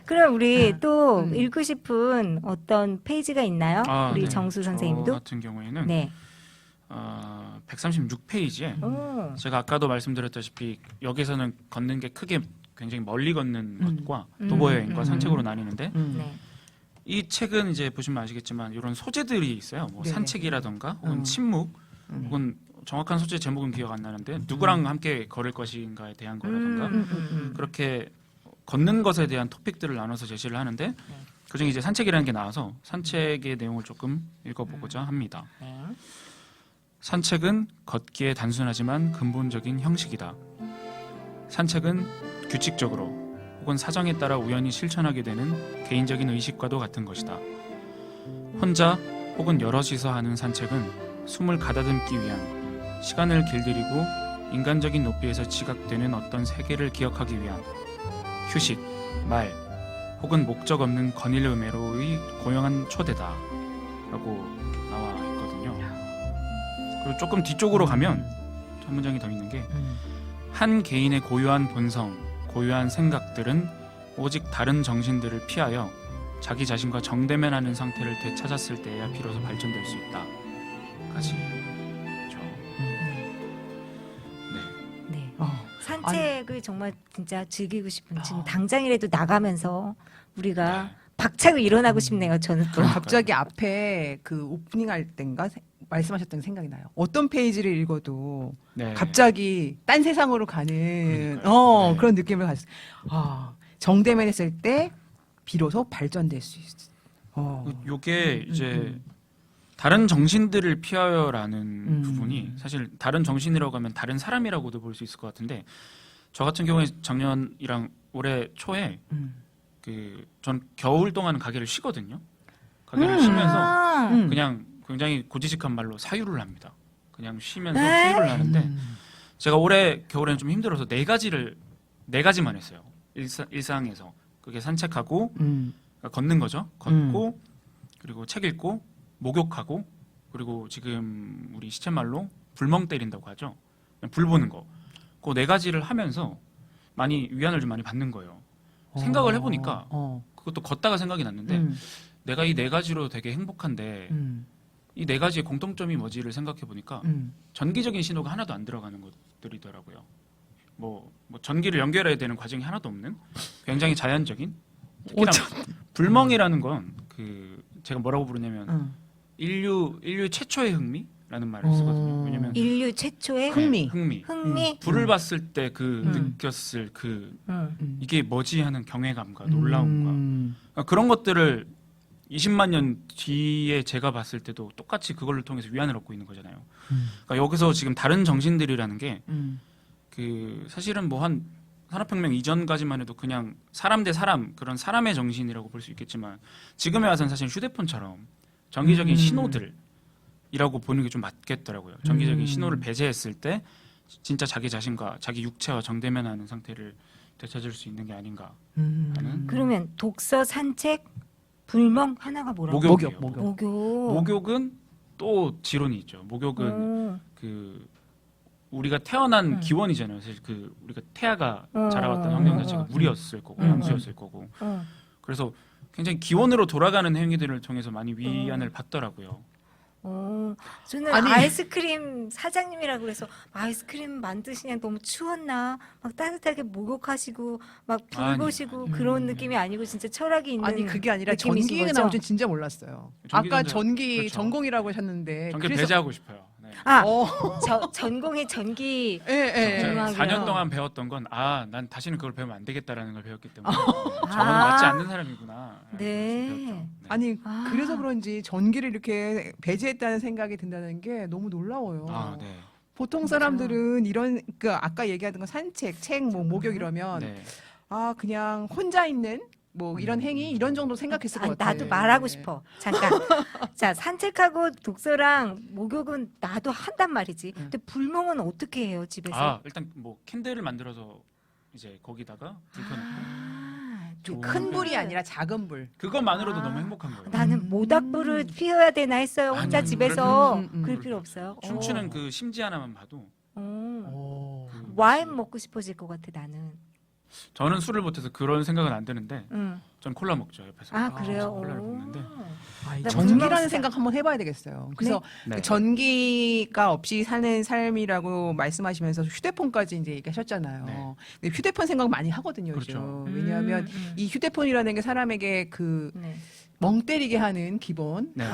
그럼 우리 또 읽고 싶은 어떤 페이지가 있나요? 우리 네. 정수 저 선생님도? 같은 경우에는 네. 136페이지에 오. 제가 아까도 말씀드렸다시피 여기서는 걷는 게 크게 굉장히 멀리 걷는 것과 도보 여행과 산책으로 나뉘는데 네. 이 책은 이제 보시면 아시겠지만 이런 소재들이 있어요. 뭐 네네. 산책이라던가 혹은 침묵 혹은 정확한 소재 제목은 기억 안 나는데 누구랑 함께 걸을 것인가에 대한 거라던가 그렇게 걷는 것에 대한 토픽들을 나눠서 제시를 하는데 그중에 이제 산책이라는 게 나와서 산책의 내용을 조금 읽어보고자 합니다. 네. 산책은 걷기에 단순하지만 근본적인 형식이다. 산책은 규칙적으로 혹은 사정에 따라 우연히 실천하게 되는 개인적인 의식과도 같은 것이다. 혼자 혹은 여럿이서 하는 산책은 숨을 가다듬기 위한, 시간을 길들이고 인간적인 높이에서 지각되는 어떤 세계를 기억하기 위한 휴식, 말 혹은 목적 없는 건일 음해로의 고용한 초대다 라고 나와 있거든요. 그리고 조금 뒤쪽으로 가면 한 문장이 더 있는 게 한 개인의 고유한 본성, 고유한 생각들은 오직 다른 정신들을 피하여 자기 자신과 정대면하는 상태를 되찾았을 때야 비로소 발전될 수 있다. 까지. 그렇죠. 네. 네. 어. 산책을 정말 진짜 즐기고 싶은 지금 당장이라도 나가면서 우리가 박차고 일어나고 싶네요. 저는 또. 갑자기 앞에 그 오프닝 할 땐가 말씀하셨던 게 생각이 나요. 어떤 페이지를 읽어도 네. 갑자기 딴 세상으로 가는 그러니까요. 네. 그런 느낌을 가졌어요. 정대면했을 때 비로소 발전될 수 있어. 요게 이제 다른 정신들을 피하여라는 음. 부분이 사실 다른 정신이라고 하면 다른 사람이라고도 볼 수 있을 것 같은데, 저 같은 경우에 작년이랑 올해 초에 전 겨울 동안 가게를 쉬거든요. 가게를 쉬면서 아, 그냥 굉장히 고지식한 말로 사유를 합니다. 그냥 쉬면서 네? 사유를 하는데, 제가 올해 겨울에는 좀 힘들어서 네 가지만 했어요. 일상에서 그게 산책하고 그러니까 걷는 거죠. 걷고 그리고 책 읽고 목욕하고 그리고 지금 우리 시쳇말로 불멍 때린다고 하죠. 그냥 불 보는 거. 그 네 가지를 하면서 많이 위안을 좀 많이 받는 거예요. 생각을 해보니까 그것도 걷다가 생각이 났는데 내가 이 네 가지로 되게 행복한데 이 네 가지의 공통점이 뭐지를 생각해 보니까 전기적인 신호가 하나도 안 들어가는 것들이더라고요. 뭐 전기를 연결해야 되는 과정이 하나도 없는 굉장히 자연적인, 특히나 불멍이라는 건 그 제가 뭐라고 부르냐면 인류 최초의 흥미라는 말을 쓰거든요. 왜냐면 인류 최초의 흥미. 흥미. 불을 봤을 때 그 느꼈을 그 이게 뭐지 하는 경외감과 놀라움과 그러니까 그런 것들을 20만 년 뒤에 제가 봤을 때도 똑같이 그걸로 통해서 위안을 얻고 있는 거잖아요. 그러니까 여기서 지금 다른 정신들이라는 게 그 사실은 뭐 한 산업혁명 이전까지만 해도 그냥 사람 대 사람, 그런 사람의 정신이라고 볼 수 있겠지만 지금에 와서는 사실 휴대폰처럼 정기적인 신호들이라고 보는 게 좀 맞겠더라고요. 정기적인 신호를 배제했을 때 진짜 자기 자신과 자기 육체와 정대면하는 상태를 되찾을 수 있는 게 아닌가 하는. 그러면 독서, 산책, 불멍 하나가 뭐라고? 목욕이에요. 목욕. 목욕은 또 지론이 있죠. 목욕은 그 우리가 태어난 기원이잖아요. 사실 그 우리가 태아가 자라왔던 환경 자체가 물이었을 거고 양수였을 거고. 그래서 굉장히 기원으로 돌아가는 행위들을 통해서 많이 위안을 받더라고요. 저는 아니. 아이스크림 사장님이라고 그래서 아이스크림 만드시냐 너무 추웠나 막 따뜻하게 목욕하시고 막 불 아니, 보시고 아니. 그런 느낌이 아니고 진짜 철학이 있는 아니 그게 아니라 느낌이신 전기가 거죠? 나올 줄 진짜 몰랐어요. 전기 아까 전자- 전기 그렇죠. 전공이라고 하셨는데 전기 배제하고 싶어요. 네. 아 어. 전공이 전기 예. 제가 음악이요. 4년 동안 배웠던 건 난 다시는 그걸 배우면 안 되겠다라는 걸 배웠기 때문에 저는 맞지 않는 사람이구나. 네. 배웠죠. 네. 아니 아. 그래서 그런지 전기를 이렇게 배제했다는 생각이 든다는 게 너무 놀라워요. 네. 보통 사람들은 이런 그 아까 얘기하던 거 산책, 책, 뭐 목욕 이러면 네. 그냥 혼자 있는 뭐 이런 행위 이런 정도 생각했을 것 아니, 같아요. 나도 말하고 싶어. 잠깐. 자, 산책하고 독서랑 목욕은 나도 한단 말이지. 근데 불멍은 어떻게 해요, 집에서? 일단 뭐 캔들을 만들어서 이제 거기다가 불 켜놓고 좋은 큰 불이 아니라 작은 불. 그것만으로도 아. 너무 행복한 거예요. 나는 모닥불을 피워야 되나 했어요. 혼자 아니, 집에서. 그럴 그럴 필요 없어요. 춤추는 그 심지 하나만 봐도 그 와인 먹고 싶어질 것 같아, 나는. 저는 술을 못해서 그런 생각은 안 드는데 응. 전 콜라 먹죠 옆에서. 아, 그래요? 콜라를 먹는데 나 전기라는 불멍 생각 한번 해봐야 되겠어요. 그래서 네. 그 전기가 없이 사는 삶이라고 말씀하시면서 휴대폰까지 이제 얘기하셨잖아요. 네. 근데 휴대폰 생각 많이 하거든요, 그렇죠. 요즘. 왜냐하면 이 휴대폰이라는 게 사람에게 그 네. 멍 때리게 하는 기본 네.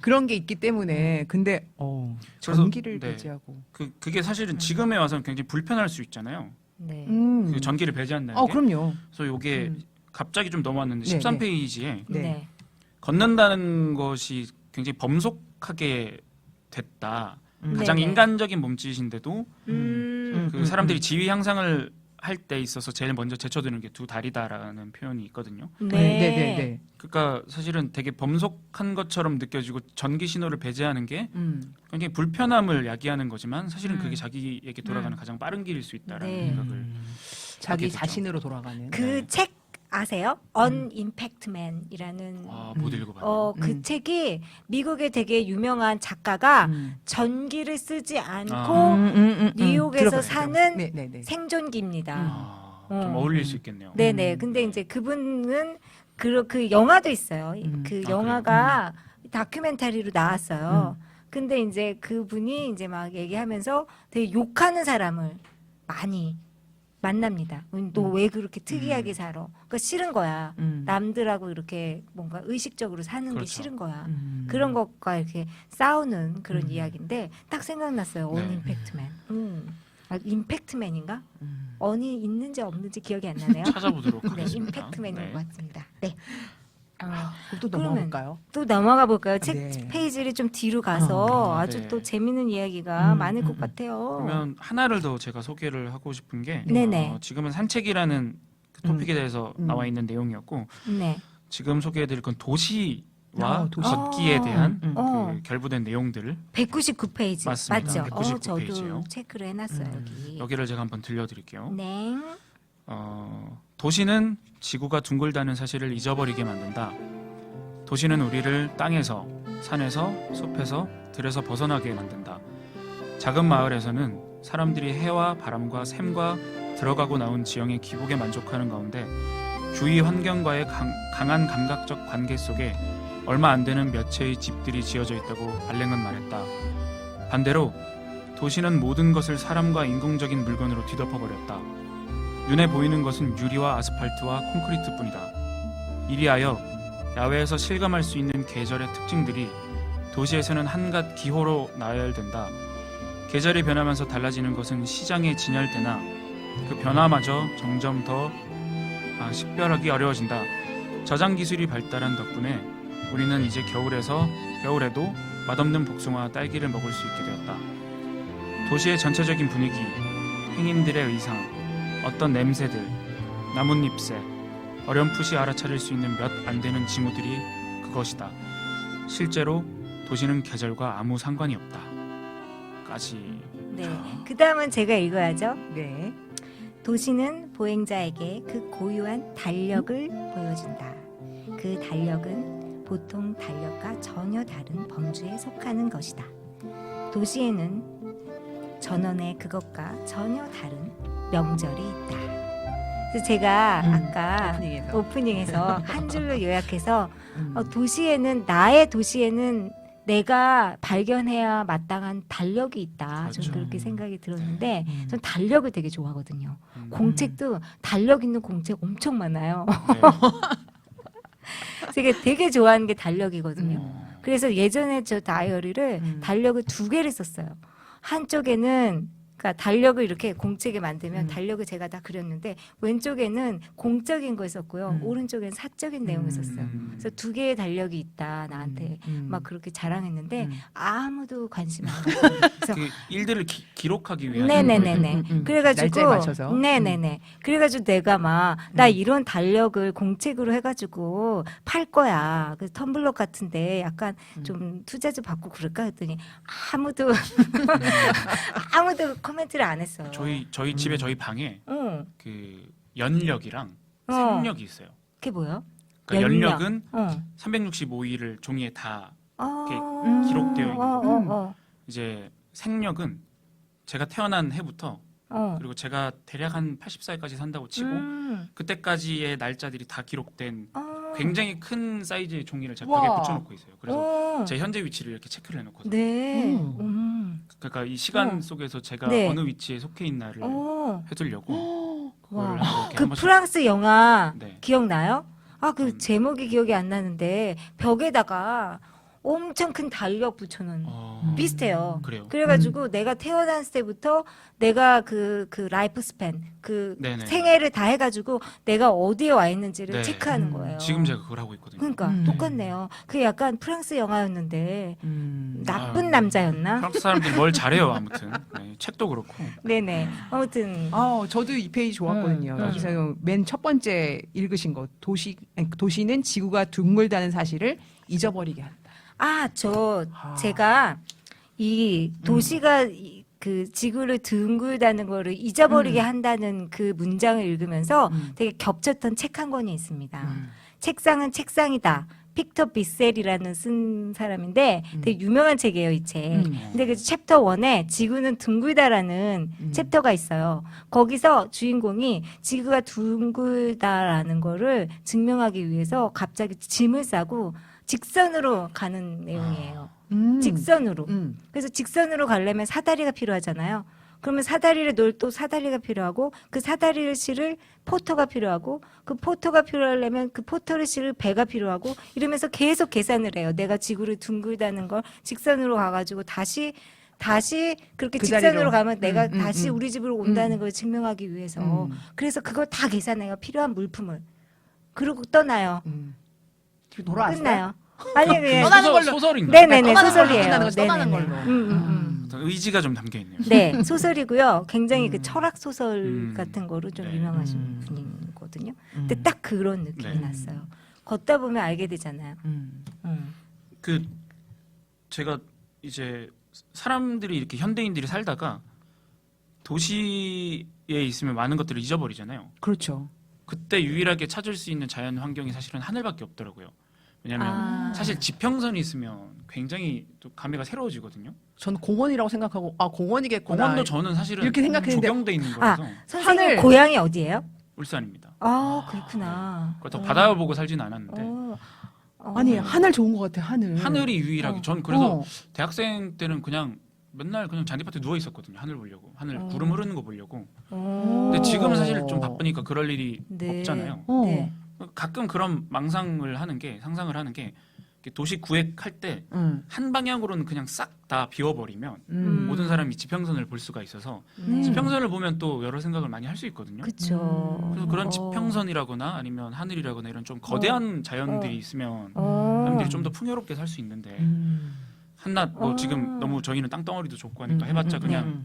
그런 게 있기 때문에 근데 그래서, 전기를 네. 배제하고 그게 사실은 지금에 와서는 굉장히 불편할 수 있잖아요. 네. 그 전기를 배제한다는 게. 그럼요. 그래서 요게 갑자기 좀 넘어왔는데 네, 13페이지에 네. 네. 걷는다는 것이 굉장히 범속하게 됐다. 가장 네네. 인간적인 몸짓인데도 음. 그 사람들이 지위 향상을 할 때 있어서 제일 먼저 제쳐드는 게 두 다리다라는 표현이 있거든요. 네. 네. 그러니까 사실은 되게 범속한 것처럼 느껴지고 전기 신호를 배제하는 게 굉장히 불편함을 야기하는 거지만 사실은 그게 자기에게 돌아가는 가장 빠른 길일 수 있다라는 네. 생각을 자기 하게 되죠. 자신으로 돌아가는. 그 책 아세요? Unimpact Man이라는 못 읽어봤네요. 그 책이 미국의 되게 유명한 작가가 음. 전기를 쓰지 않고 들어봤어요, 뉴욕에서 들어봤어요. 사는 네네네. 생존기입니다. 좀 어울릴 수 있겠네요. 네네. 근데 이제 그분은 그 영화도 있어요. 그 아, 영화가 다큐멘터리로 나왔어요. 근데 이제 그분이 이제 막 얘기하면서 되게 욕하는 사람을 많이 만납니다. 너 왜 그렇게 특이하게 살아? 그러니까 싫은 거야. 남들하고 이렇게 뭔가 의식적으로 사는 게 그렇죠. 싫은 거야. 그런 것과 이렇게 싸우는 그런 이야기인데 딱 생각났어요. 네. 언임팩트맨. 임팩트맨인가? 언이 있는지 없는지 기억이 안 나네요. 찾아보도록 네, 하겠습니다. 임팩트맨인 네. 것 같습니다. 네. 그럼 또 그러면 넘어갈까요? 또 넘어가 볼까요? 책 네. 페이지를 좀 뒤로 가서 아주 네. 또 재밌는 이야기가 많을 것 같아요. 그러면 하나를 더 제가 소개를 하고 싶은 게 네네. 지금은 산책이라는 그 토픽에 대해서 나와 있는 내용이었고 네. 지금 소개해드릴 건 도시와 도시. 걷기에 대한 어. 그 결부된 내용들을 199페이지 맞습니다. 맞죠? 199 저도 페이지요. 체크를 해놨어요 여기. 여기를 제가 한번 들려드릴게요. 네. 도시는 지구가 둥글다는 사실을 잊어버리게 만든다. 도시는 우리를 땅에서, 산에서, 숲에서, 들에서 벗어나게 만든다. 작은 마을에서는 사람들이 해와 바람과 샘과 들어가고 나온 지형의 기복에 만족하는 가운데 주위 환경과의 강한 감각적 관계 속에 얼마 안 되는 몇 채의 집들이 지어져 있다고 알랭은 말했다. 반대로 도시는 모든 것을 사람과 인공적인 물건으로 뒤덮어버렸다. 눈에 보이는 것은 유리와 아스팔트와 콘크리트뿐이다. 이리하여 야외에서 실감할 수 있는 계절의 특징들이 도시에서는 한갓 기호로 나열된다. 계절이 변하면서 달라지는 것은 시장에 진열되나 그 변화마저 점점 더 식별하기 어려워진다. 저장 기술이 발달한 덕분에 우리는 이제 겨울에도 맛없는 복숭아와 딸기를 먹을 수 있게 되었다. 도시의 전체적인 분위기, 행인들의 의상, 어떤 냄새들, 나뭇잎새, 어렴풋이 알아차릴 수 있는 몇 안 되는 징후들이 그것이다. 실제로 도시는 계절과 아무 상관이 없다. 까지. 네. 그 다음은 제가 읽어야죠. 네. 도시는 보행자에게 그 고유한 달력을 보여준다. 그 달력은 보통 달력과 전혀 다른 범주에 속하는 것이다. 도시에는 전원의 그것과 전혀 다른 명절이 있다. 그래서 제가 아까 오프닝에서 한 줄로 요약해서 나의 도시에는 내가 발견해야 마땅한 달력이 있다. 그렇죠. 저는 그렇게 생각이 들었는데 전 달력을 되게 좋아하거든요. 공책도 달력 있는 공책 엄청 많아요. 제가 되게 좋아하는 게 달력이거든요. 그래서 예전에 저 다이어리를 달력을 2개를 썼어요. 한쪽에는 그러니까 달력을 이렇게 공책에 만들면 달력을 제가 다 그렸는데 왼쪽에는 공적인 거 썼고요. 오른쪽에는 사적인 내용을 썼어요. 그래서 2개의 달력이 있다 나한테 막 그렇게 자랑했는데 아무도 관심 안 가져요. 그래서 그 일들을 기록하기 위한 네네네네. 그래가지고 날짜에 맞춰서. 네네네. 그래가지고 내가 막 나 이런 달력을 공책으로 해가지고 팔 거야. 그 텀블러 같은데 약간 좀 투자 좀 받고 그럴까 했더니 아무도 코멘트를 안 했어요. 저희 집에 저희 방에 응. 그 연력이랑 어. 생력이 있어요. 그게 뭐야? 그러니까 연력. 연력은 어. 365일을 종이에 다 어. 기록되어 있는 어. 이제 생력은 제가 태어난 해부터 어. 그리고 제가 대략 한 80살까지 산다고 치고 그때까지의 날짜들이 다 기록된 굉장히 큰 사이즈의 종이를 제가 벽에 와. 붙여놓고 있어요. 그래서 어. 제 현재 위치를 이렇게 체크를 해놓거든요. 네. 그러니까 이 시간 어. 속에서 제가 네. 어느 위치에 속해 있나를 해두려고 와. 그거를 한번 이렇게 그 한 번씩- 프랑스 영화 네. 기억나요? 아, 그 제목이 기억이 안 나는데 벽에다가 엄청 큰 달력 붙여놓은 비슷해요. 그래요. 그래가지고 내가 태어났을 때부터 내가 그 라이프 스팬 그 네네. 생애를 다 해가지고 내가 어디에 와 있는지를 네. 체크하는 거예요. 지금 제가 그걸 하고 있거든요. 그러니까 똑같네요. 그게 약간 프랑스 영화였는데 나쁜 아유, 남자였나? 프랑스 사람들이 뭘 잘해요 아무튼. 네, 책도 그렇고. 네네. 아무튼 저도 이 페이지 좋았거든요. 여기서 맨 첫 번째 읽으신 거 도시는 지구가 둥글다는 사실을 잊어버리게 한다. 제가 이 도시가 그 지구를 둥글다는 거를 잊어버리게 한다는 그 문장을 읽으면서 되게 겹쳤던 책 한 권이 있습니다. 책상은 책상이다. 픽터 비셀이라는 쓴 사람인데 되게 유명한 책이에요, 이 책. 근데 그 챕터 1에 지구는 둥글다라는 챕터가 있어요. 거기서 주인공이 지구가 둥글다라는 거를 증명하기 위해서 갑자기 짐을 싸고 직선으로 가는 내용이에요. 직선으로. 그래서 직선으로 가려면 사다리가 필요하잖아요. 그러면 사다리를 놓을 또 사다리가 필요하고 그 사다리를 실을 포터가 필요하고 그 포터가 필요하려면 그 포터를 실을 배가 필요하고 이러면서 계속 계산을 해요. 내가 지구를 둥글다는 걸 직선으로 가가지고 다시 그렇게 그 직선으로 자리로. 가면 내가 다시 우리 집으로 온다는 걸 증명하기 위해서 그래서 그걸 다 계산해요. 필요한 물품을. 그러고 떠나요. 돌아왔어요? 끝나요. 아니 그냥 떠나는 걸로. 소설인가요? 네네네 떠나는 걸로 소설이에요. 끝나는 거죠. 떠나는 네네네. 걸로. 의지가 좀 담겨 있네요. 네, 소설이고요. 굉장히 그 철학 소설 같은 거로 좀 네. 유명하신 분이거든요. 근데 딱 그런 느낌이 네. 났어요. 걷다 보면 알게 되잖아요. 그 제가 이제 사람들이 이렇게 현대인들이 살다가 도시에 있으면 많은 것들을 잊어버리잖아요. 그렇죠. 그때 유일하게 찾을 수 있는 자연 환경이 사실은 하늘밖에 없더라고요. 왜냐하면 사실 지평선이 있으면 굉장히 또 감회가 새로워지거든요. 저는 공원이라고 생각하고 공원이겠구나. 공원도 저는 사실은 이렇게 생각했는데 조경돼 있는 거라서 선생님 하늘. 고향이 어디예요? 울산입니다. 그렇구나. 그렇다고 바다 보고 살지는 않았는데 아니 하늘 좋은 것 같아 하늘. 하늘이 유일하게 전 그래서 대학생 때는 그냥 맨날 그냥 잔디밭에 누워 있었거든요. 하늘 보려고 하늘 구름 흐르는 거 보려고. 근데 지금은 사실 좀 바쁘니까 그럴 일이 네. 없잖아요. 네. 가끔 그런 상상을 하는 게 이렇게 도시 구획할 때 한 방향으로는 그냥 싹 다 비워버리면 모든 사람이 지평선을 볼 수가 있어서 네. 지평선을 보면 또 여러 생각을 많이 할 수 있거든요. 그렇죠. 그래서 그런 지평선이라거나 아니면 하늘이라거나 이런 좀 거대한 자연들이 있으면 사람들이 좀 더 풍요롭게 살 수 있는데 한낱 뭐 지금 너무 저희는 땅덩어리도 좁고 하니까 해봤자 그냥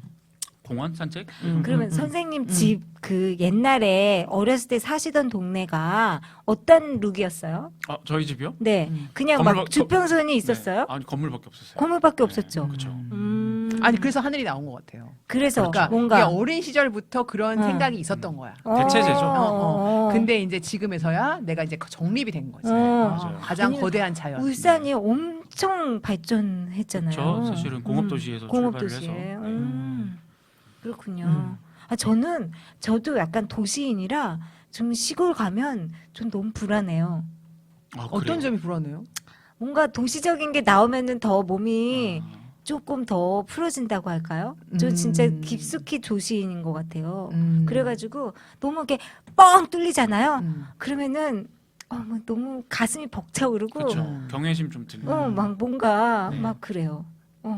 공원 산책? 그러면 선생님 집 그 옛날에 어렸을 때 사시던 동네가 어떤 룩이었어요? 저희 집이요? 네, 그냥 막 주평선이 있었어요? 네. 아니 건물밖에 없었어요. 건물밖에 없었죠. 그렇죠. 아니 그래서 하늘이 나온 것 같아요. 그래서 그러니까 뭔가 이게 어린 시절부터 그런 생각이 있었던 거야. 대체제죠. 근데 이제 지금에서야 내가 이제 정립이 된 거지. 맞아요. 가장 아니, 거대한 자연. 울산이 엄청 발전했잖아요. 그렇죠. 사실은 공업도시에서 출발을 해서. 공업도시에. 그렇군요. 저도 약간 도시인이라 좀 시골 가면 좀 너무 불안해요. 어떤 점이 불안해요? 뭔가 도시적인 게 나오면은 더 몸이 조금 더 풀어진다고 할까요? 저 진짜 깊숙이 도시인인 것 같아요. 그래가지고 너무 이렇게 뻥 뚫리잖아요. 그러면은 뭐 너무 가슴이 벅차오르고 그렇죠. 경외심 좀 드는. 막 뭔가 네. 막 그래요.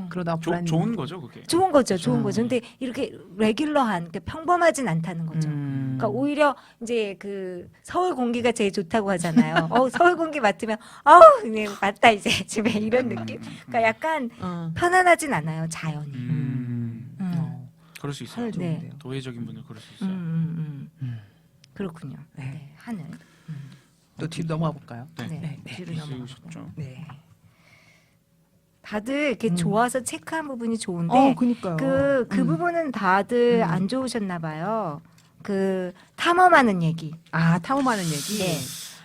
그러다 불안. 좋은 거죠, 그게. 좋은 거죠, 좋은 거죠. 근데 이렇게 레귤러한, 평범하진 않다는 거죠. 그러니까 오히려 이제 그 서울 공기가 제일 좋다고 하잖아요. 서울 공기 맡으면 네, 맞다 이제 집에 이런 느낌. 그러니까 약간 편안하진 않아요, 자연이. 그럴 수 있어요. 하늘 좋은데요. 네. 도회적인 분들 그럴 수 있어요. 그렇군요. 네. 네, 하늘. 또 뒤로 넘어가 볼까요? 네, 뒤로 넘어가고. 있으셨죠. 네. 다들 이렇게 좋아서 체크한 부분이 좋은데 그니까요. 그 부분은 다들 안 좋으셨나 봐요. 그 탐험하는 얘기. 탐험하는 얘기. 네.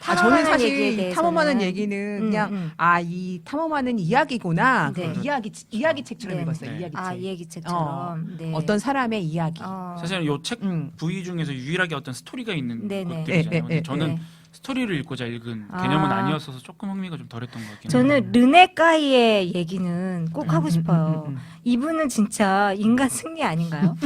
저는 탐험하는 얘기에 사실 대해서는- 탐험하는 얘기는 그냥 이 탐험하는 이야기구나. 네. 그 이야기책처럼 네. 읽었어요. 네. 이야기책. 이야기책처럼. 네. 어떤 사람의 이야기. 사실은 요 책 부위 중에서 유일하게 어떤 스토리가 있는 네네. 것들이잖아요. 근데 저는 네. 스토리를 읽고자 읽은 개념은 아니었어서 조금 흥미가 좀 덜했던 것 같긴 해요. 저는 르네까이의 얘기는 꼭 하고 싶어요. 이분은 진짜 인간 승리 아닌가요?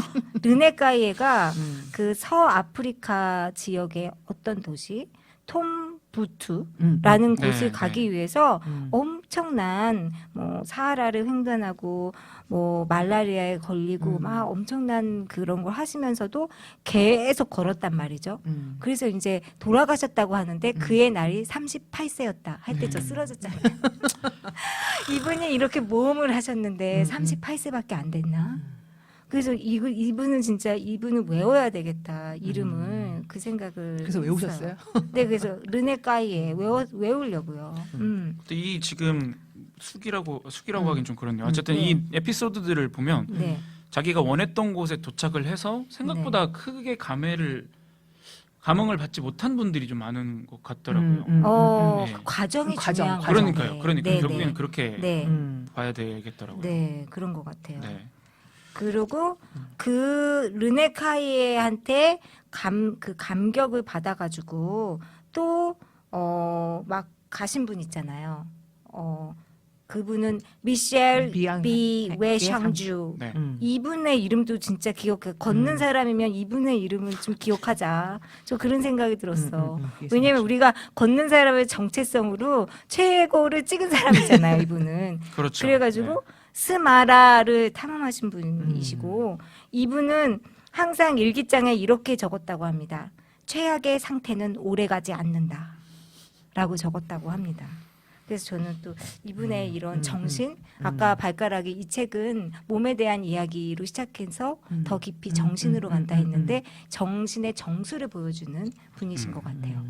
르네까이가 그 서아프리카 지역의 어떤 도시 톰 투임부투라는 네, 곳을 네. 가기 위해서 음. 엄청난 뭐 사하라를 횡단하고 뭐 말라리아에 걸리고 막 엄청난 그런 걸 하시면서도 계속 걸었단 말이죠. 그래서 이제 돌아가셨다고 하는데 그의 날이 38세였다 할 때 저 쓰러졌잖아요. 이분이 이렇게 모험을 하셨는데 38세밖에 안 됐나? 그래서 이분은 진짜 이분은 외워야 되겠다 이름을 그 생각을 그래서 외우셨어요? 했어요. 네, 그래서 르네카이에 외우려고요. 근데 이 지금 숙이라고 하긴 좀 그렇네요. 어쨌든 네. 이 에피소드들을 보면 네, 자기가 원했던 곳에 도착을 해서 생각보다 크게 감흥을 받지 못한 분들이 좀 많은 것 같더라고요. 어 네. 과정이 과정, 중요한 그러니까요. 거죠. 그러니까 네, 결국엔 네. 그렇게 네, 봐야 되겠더라고요. 네, 그런 것 같아요. 네. 그리고 그 르네카이에한테 그 감격을 받아가지고 또 막 가신 분 있잖아요. 그분은 미셸 비 웨샹주. 네. 이분의 이름도 진짜 기억해. 걷는 사람이면 이분의 이름을 좀 기억하자. 저 그런 생각이 들었어. 왜냐면 우리가 걷는 사람의 정체성으로 최고를 찍은 사람이잖아요. 이분은. 그렇죠. 그래가지고 네. 스마라를 탐험하신 분이시고 이분은 항상 일기장에 이렇게 적었다고 합니다. 최악의 상태는 오래가지 않는다. 라고 적었다고 합니다. 그래서 저는 또 이분의 이런 정신, 아까 발가락이 이 책은 몸에 대한 이야기로 시작해서 더 깊이 정신으로 간다 했는데 정신의 정수를 보여주는 분이신 것 같아요.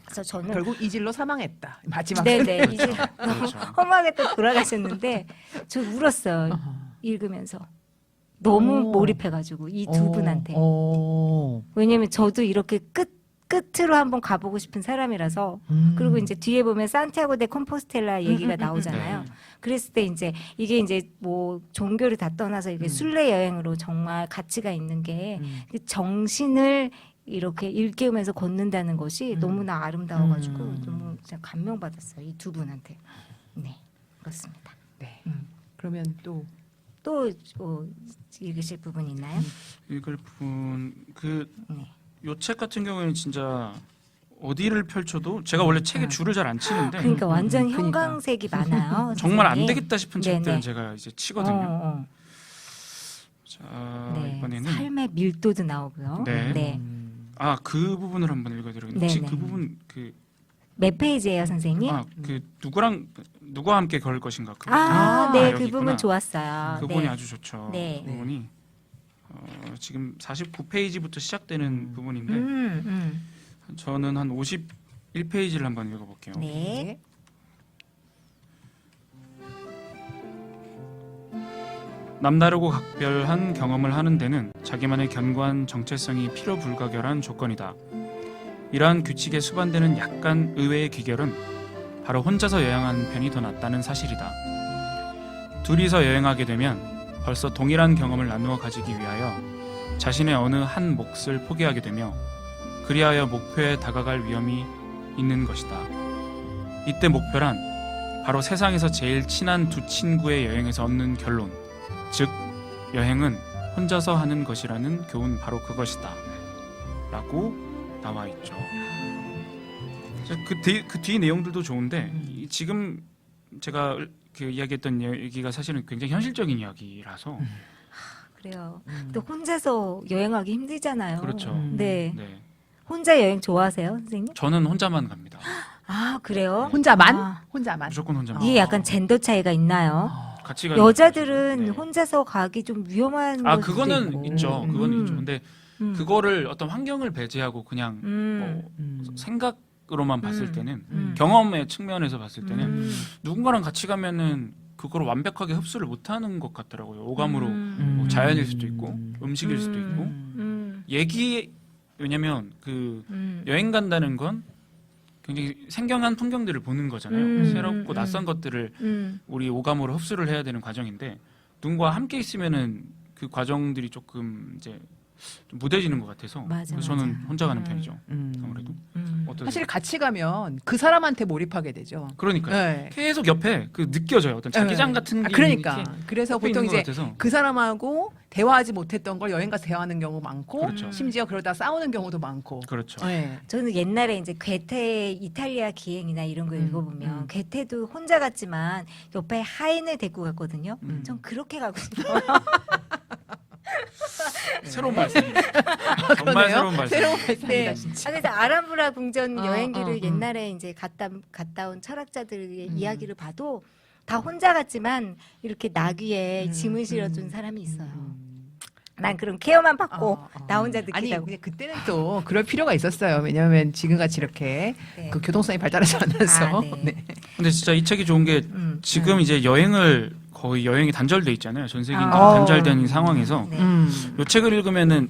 그래서 저는 결국 이 질로 사망했다. 마지막에. 네네 이제 그렇죠. 험하게 또 돌아가셨는데 저 울었어요. 읽으면서 너무 오. 몰입해가지고 이 두 분한테. 왜냐면 저도 이렇게 끝으로 한번 가보고 싶은 사람이라서 그리고 이제 뒤에 보면 산티아고 데 콤포스텔라 얘기가 나오잖아요. 네. 그랬을 때 이제 이게 이제 뭐 종교를 다 떠나서 이게 순례 여행으로 정말 가치가 있는 게 그 정신을 이렇게 일깨우면서 걷는다는 것이 너무나 아름다워가지고 너무 진짜 감명받았어요. 이 두 분한테. 네, 그렇습니다. 네. 그러면 또 또 읽으실 부분 있나요? 읽을 부분 네. 요 책 같은 경우에는 진짜 어디를 펼쳐도 제가 원래 책에 줄을 잘 안 치는데 그러니까 완전 그러니까. 형광색이 많아요. 정말 안 선생님. 되겠다 싶은 네네. 책들은 제가 이제 치거든요. 어. 자 네. 이번에는 삶의 밀도도 나오고요. 네. 네. 그 부분을 한번 읽어드리겠는데 혹시 네네. 그 부분 몇 페이지예요, 선생님? 그 누구와 함께 걸을 것인가 그 부분. 네, 여기 그 부분 있구나. 좋았어요. 그 부분이 네. 아주 좋죠. 네. 그 부분이 지금 49페이지부터 시작되는 부분인데 저는 한 51페이지를 한번 읽어볼게요. 네. 남다르고 각별한 경험을 하는 데는 자기만의 견고한 정체성이 필요 불가결한 조건이다. 이러한 규칙에 수반되는 약간 의외의 귀결은 바로 혼자서 여행하는 편이 더 낫다는 사실이다. 둘이서 여행하게 되면 벌써 동일한 경험을 나누어 가지기 위하여 자신의 어느 한 몫을 포기하게 되며 그리하여 목표에 다가갈 위험이 있는 것이다. 이때 목표란 바로 세상에서 제일 친한 두 친구의 여행에서 얻는 결론, 즉 여행은 혼자서 하는 것이라는 교훈 바로 그것이다 라고 나와 있죠. 그 뒤 내용들도 좋은데 지금 제가 그 이야기했던 얘기가 사실은 굉장히 현실적인 이야기라서 그래요. 또 혼자서 여행하기 힘들잖아요. 그렇죠. 네. 네. 혼자 여행 좋아하세요, 선생님? 저는 혼자만 갑니다. 아, 그래요? 혼자만? 아, 혼자만. 무조건 혼자만. 이게 약간 젠더 차이가 있나요? 같이 가는 여자들은 거죠. 네. 혼자서 가기 좀 위험한 아 것도 그거는 있고. 있죠. 그거는 있죠. 근데 음. 그거를 어떤 환경을 배제하고 그냥 뭐 생각으로만 봤을 때는 경험의 측면에서 봤을 때는 누군가랑 같이 가면은 그걸 완벽하게 흡수를 못하는 것 같더라고요. 오감으로 뭐 자연일 수도 있고 음식일 수도 있고 얘기 왜냐면 그 여행 간다는 건 굉장히 생경한 풍경들을 보는 거잖아요. 새롭고 낯선 것들을 우리 오감으로 흡수를 해야 되는 과정인데 누군가와 함께 있으면은 그 과정들이 조금 이제 좀 무뎌지는 것 같아서 맞아, 그래서 저는 맞아. 혼자 가는 편이죠. 음. 아무래도. 어떠세요? 사실 같이 가면 그 사람한테 몰입하게 되죠. 그러니까요. 네. 계속 옆에 그 느껴져요. 어떤 자기장 네. 같은 게 그러니까 이렇게 그래서 옆에 보통 있는 것 이제 같아서. 그 사람하고 대화하지 못했던 걸 여행 가서 대화하는 경우 많고 그렇죠. 심지어 그러다 싸우는 경우도 많고. 그렇죠. 네. 저는 옛날에 이제 괴테의 이탈리아 기행이나 이런 거 읽어보면 괴테도 혼자 갔지만 옆에 하인을 데리고 갔거든요. 전 그렇게 가고 싶어요. 새로운 말씀이에요. 정말 그러네요. 새로운 말씀. 새로운 말씀이다 네. 진짜. 그래서 아람브라 궁전 여행기를 어. 옛날에 이제 갔다 온 철학자들의 이야기를 봐도 다 혼자 갔지만 이렇게 나귀에 짐을 실어준 사람이 있어요. 난 그런 케어만 받고 나 혼자 아니 느끼다고. 근데 그때는 또 그럴 필요가 있었어요. 왜냐하면 지금같이 이렇게 네. 그 교통성이 발달하지 않아서. 아, 네. 네. 근데 진짜 이 책이 좋은 게 지금 이제 여행을 거의 여행이 단절돼 있잖아요. 전 세계인들이 아. 단절된 상황에서 네. 이 책을 읽으면은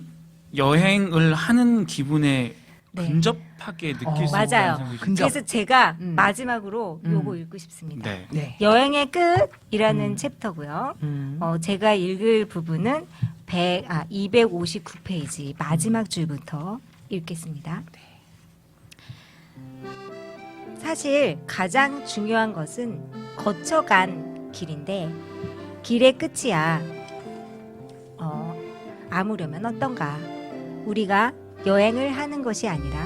여행을 하는 기분에 네. 근접하게 느낄 수 맞아요. 있다는 생각이 근접. 그래서 제가 음. 마지막으로 요거 읽고 싶습니다. 네. 네. 여행의 끝이라는 챕터고요. 음. 제가 읽을 부분은 259페이지 마지막 줄부터 읽겠습니다. 사실 가장 중요한 것은 거쳐간 길인데 길의 끝이야. 아무려면 어떤가? 우리가 여행을 하는 것이 아니라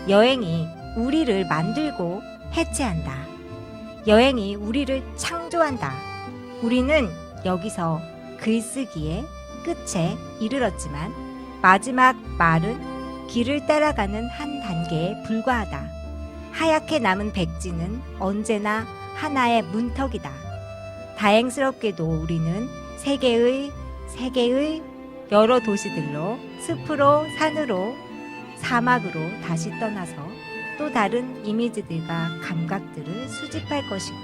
여행이 우리를 만들고 해체한다. 여행이 우리를 창조한다. 우리는 여기서 글쓰기의 끝에 이르렀지만 마지막 말은 길을 따라가는 한 단계에 불과하다. 하얗게 남은 백지는 언제나 하나의 문턱이다. 다행스럽게도 우리는 세계의 여러 도시들로 숲으로 산으로 사막으로 다시 떠나서 또 다른 이미지들과 감각들을 수집할 것이고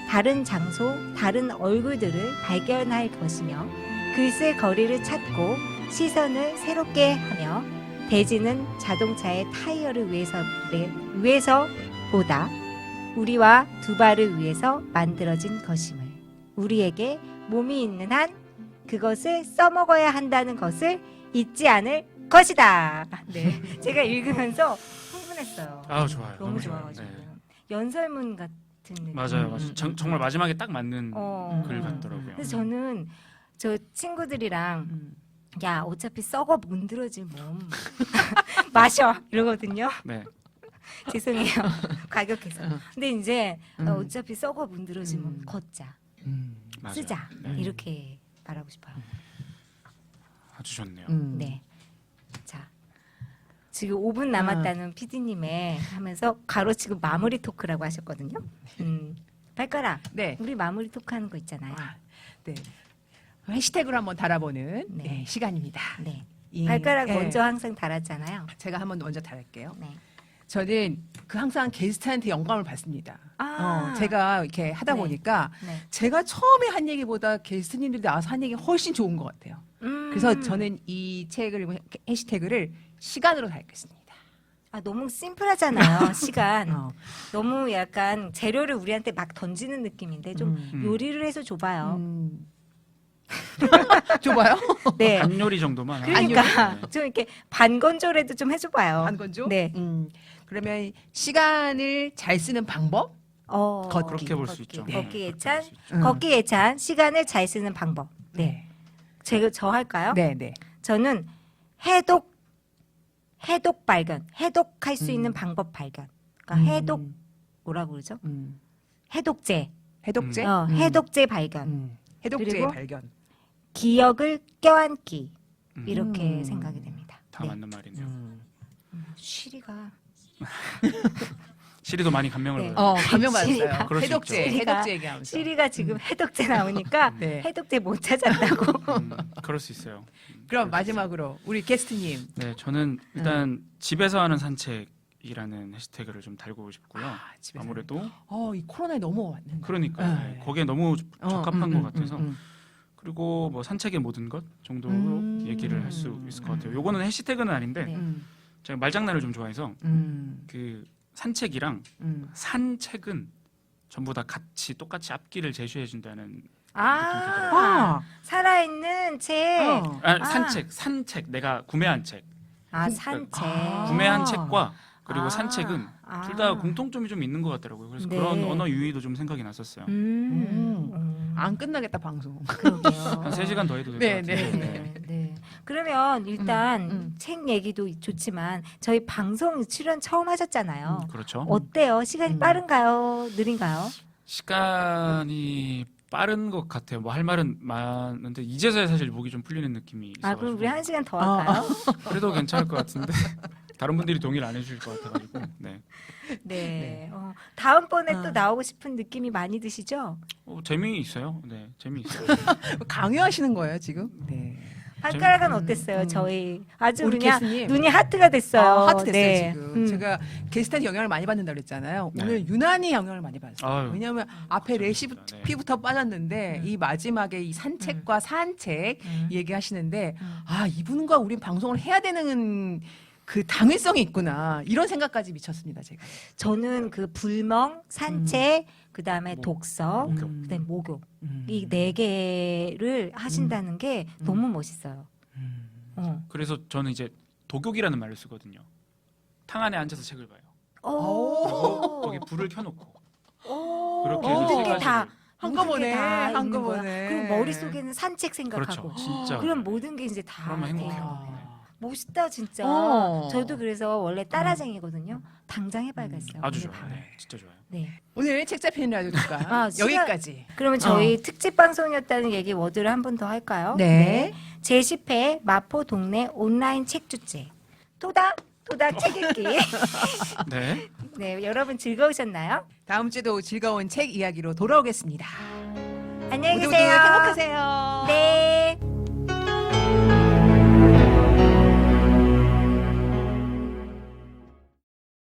다른 장소, 다른 얼굴들을 발견할 것이며 글쓸 거리를 찾고 시선을 새롭게 하며 대지는 자동차의 타이어를 위해서보다 우리와 두 발을 위해서 만들어진 것임을 우리에게 몸이 있는 한 그것을 써먹어야 한다는 것을 잊지 않을 것이다. 네, 제가 읽으면서 흥분했어요. 아 좋아요. 너무 좋아요. 좋아가지고 네. 연설문 같은 느낌. 맞아요. 맞아요. 정말 마지막에 딱 맞는 글 같더라고요. 그래서 저는 저 친구들이랑 야 어차피 썩어 문드러질 몸 마셔 이러거든요. 네. 죄송해요. 과격해서. 근데 이제 어차피 썩어 문드러질 몸 걷자. 맞아요. 쓰자. 네. 이렇게 말하고 싶어요. 아주 좋네요. 네. 자. 지금 5분 남았다는 PD님의 하면서 가로치고 마무리 토크라고 하셨거든요. 발가락. 네. 우리 마무리 토크 하는 거 있잖아요. 네. 해시태그로 한번 달아보는 네. 네, 시간입니다. 네. 이- 발가락 네. 먼저 항상 달았잖아요. 제가 한번 먼저 달을게요. 네. 저는 그 항상 게스트한테 영감을 받습니다. 아. 제가 이렇게 하다 네. 보니까 네. 제가 처음에 한 얘기보다 게스트님들이 나와서 한 얘기 훨씬 좋은 것 같아요. 그래서 저는 이 책을 해시태그를 시간으로 달겠습니다. 너무 심플하잖아요. 시간. 어. 너무 약간 재료를 우리한테 막 던지는 느낌인데 좀 요리를 해서 줘봐요. 좁아요? 네. 반 요리 정도만. 그러니까 네. 좀 이렇게 반건조라도 좀 해줘봐요. 한건조? 네. 그러면 시간을 잘 쓰는 방법? 걷기. 그렇게 볼 수 있죠. 네, 걷기 예찬. 그렇게 볼수 있죠. 걷기 예찬. 시간을 잘 쓰는 방법. 네. 저 할까요? 네, 네. 저는 해독 발견. 해독할 수 있는 방법 발견. 그러니까 해독 뭐라고 그러죠? 해독제. 해독제? 해독제 발견. 해독제의 그리고 발견. 기억을 껴안기. 음. 이렇게 생각이 됩니다. 다 맞는 말이네요. 쉬리가 시리도 많이 감명을 네. 받아요. 감명받았어요. 그럴 수 해독제, 있죠. 해독제 얘기하면서. 시리가 지금 해독제 나오니까 네. 해독제 못 찾았다고. 그럴 수 있어요. 그럼 마지막으로 우리 게스트님. 네, 저는 일단 집에서 하는 산책이라는 해시태그를 좀 달고 싶고요. 집에서. 아무래도 이 코로나에 넘어왔는데. 그러니까 네. 거기에 너무 적합한 것 같아서 음. 그리고 뭐 산책의 모든 것 정도로 얘기를 할 수 있을 것 같아요. 요거는 해시태그는 아닌데 네. 제가 말장난을 좀 좋아해서 그 산책이랑 산책은 전부 다 같이 똑같이 앞길을 제시해 준다는 아. 살아있는 책. 아, 산책 내가 구매한 책 산책. 구매한 책과 그리고 아. 산책은 아. 둘 다 공통점이 좀 있는 것 같더라고요. 그래서 네. 그런 언어 유희도 좀 생각이 났었어요. 안 끝나겠다 방송. 그러게요. 한 3시간 더 해도 될 것 네, 같아요. 네. 네, 네. 그러면 일단 음. 책 얘기도 좋지만 저희 방송 출연 처음 하셨잖아요. 그렇죠. 어때요? 시간이 빠른가요? 느린가요? 시간이 빠른 것 같아요. 뭐 할 말은 많은데 이제서야 사실 목이 좀 풀리는 느낌이 있어요. 아, 그럼 우리 1시간 더 할까요? 그래도 괜찮을 것 같은데 다른 분들이 동의를 안 해주실 것 같아가지고. 네. 네. 다음번에 어. 또 나오고 싶은 느낌이 많이 드시죠? 재미있어요. 네, 재미있어요. 강요하시는 거예요 지금? 네. 발가락은 어땠어요? 저희 아주 우리 그냥 게스트님. 눈이 하트가 됐어요. 하트 됐어요 네. 지금. 제가 게스트한테 영향을 많이 받는다 그랬잖아요. 네. 오늘 유난히 영향을 많이 받았어요. 아유, 왜냐하면 앞에 재밌습니다. 레시피부터 빠졌는데 이 마지막에 이 산책과 산책 얘기하시는데 아 이분과 우린 방송을 해야 되는 그 당위성이 있구나 이런 생각까지 미쳤습니다 제가. 저는 그 불멍, 산책, 그다음에 독서, 목욕. 그다음에 목욕 이 네 개를 하신다는 게 너무 멋있어요. 그래서 저는 이제 독욕이라는 말을 쓰거든요. 탕 안에 앉아서 책을 봐요. 오. 거기 불을 켜놓고 오. 그렇게 해서 모든 세 게 가지를. 다 한꺼번에, 모든 게다 있는 거야. 한꺼번에. 그리고 머릿속에는 산책 생각하고. 그렇죠. 진짜. 그럼 모든 게 이제 다 그러면 돼 행복해요. 있는 거예요. 멋있다 진짜. 어. 저도 그래서 원래 따라쟁이거든요. 당장 해봐야겠어요. 아주 오늘 좋아요. 밤에. 네, 진짜 좋아요. 네. 오늘 책 잡히는 라디오 듣가 아, 시간- 여기까지. 그러면 저희 특집 방송이었다는 얘기 워드를 한 번 더 할까요? 네. 제10회 마포 동네 온라인 책 주제. 토닥 책 읽기. 네. 네, 여러분 즐거우셨나요? 다음 주도 즐거운 책 이야기로 돌아오겠습니다. 안녕히 모두 계세요. 행복하세요. 네.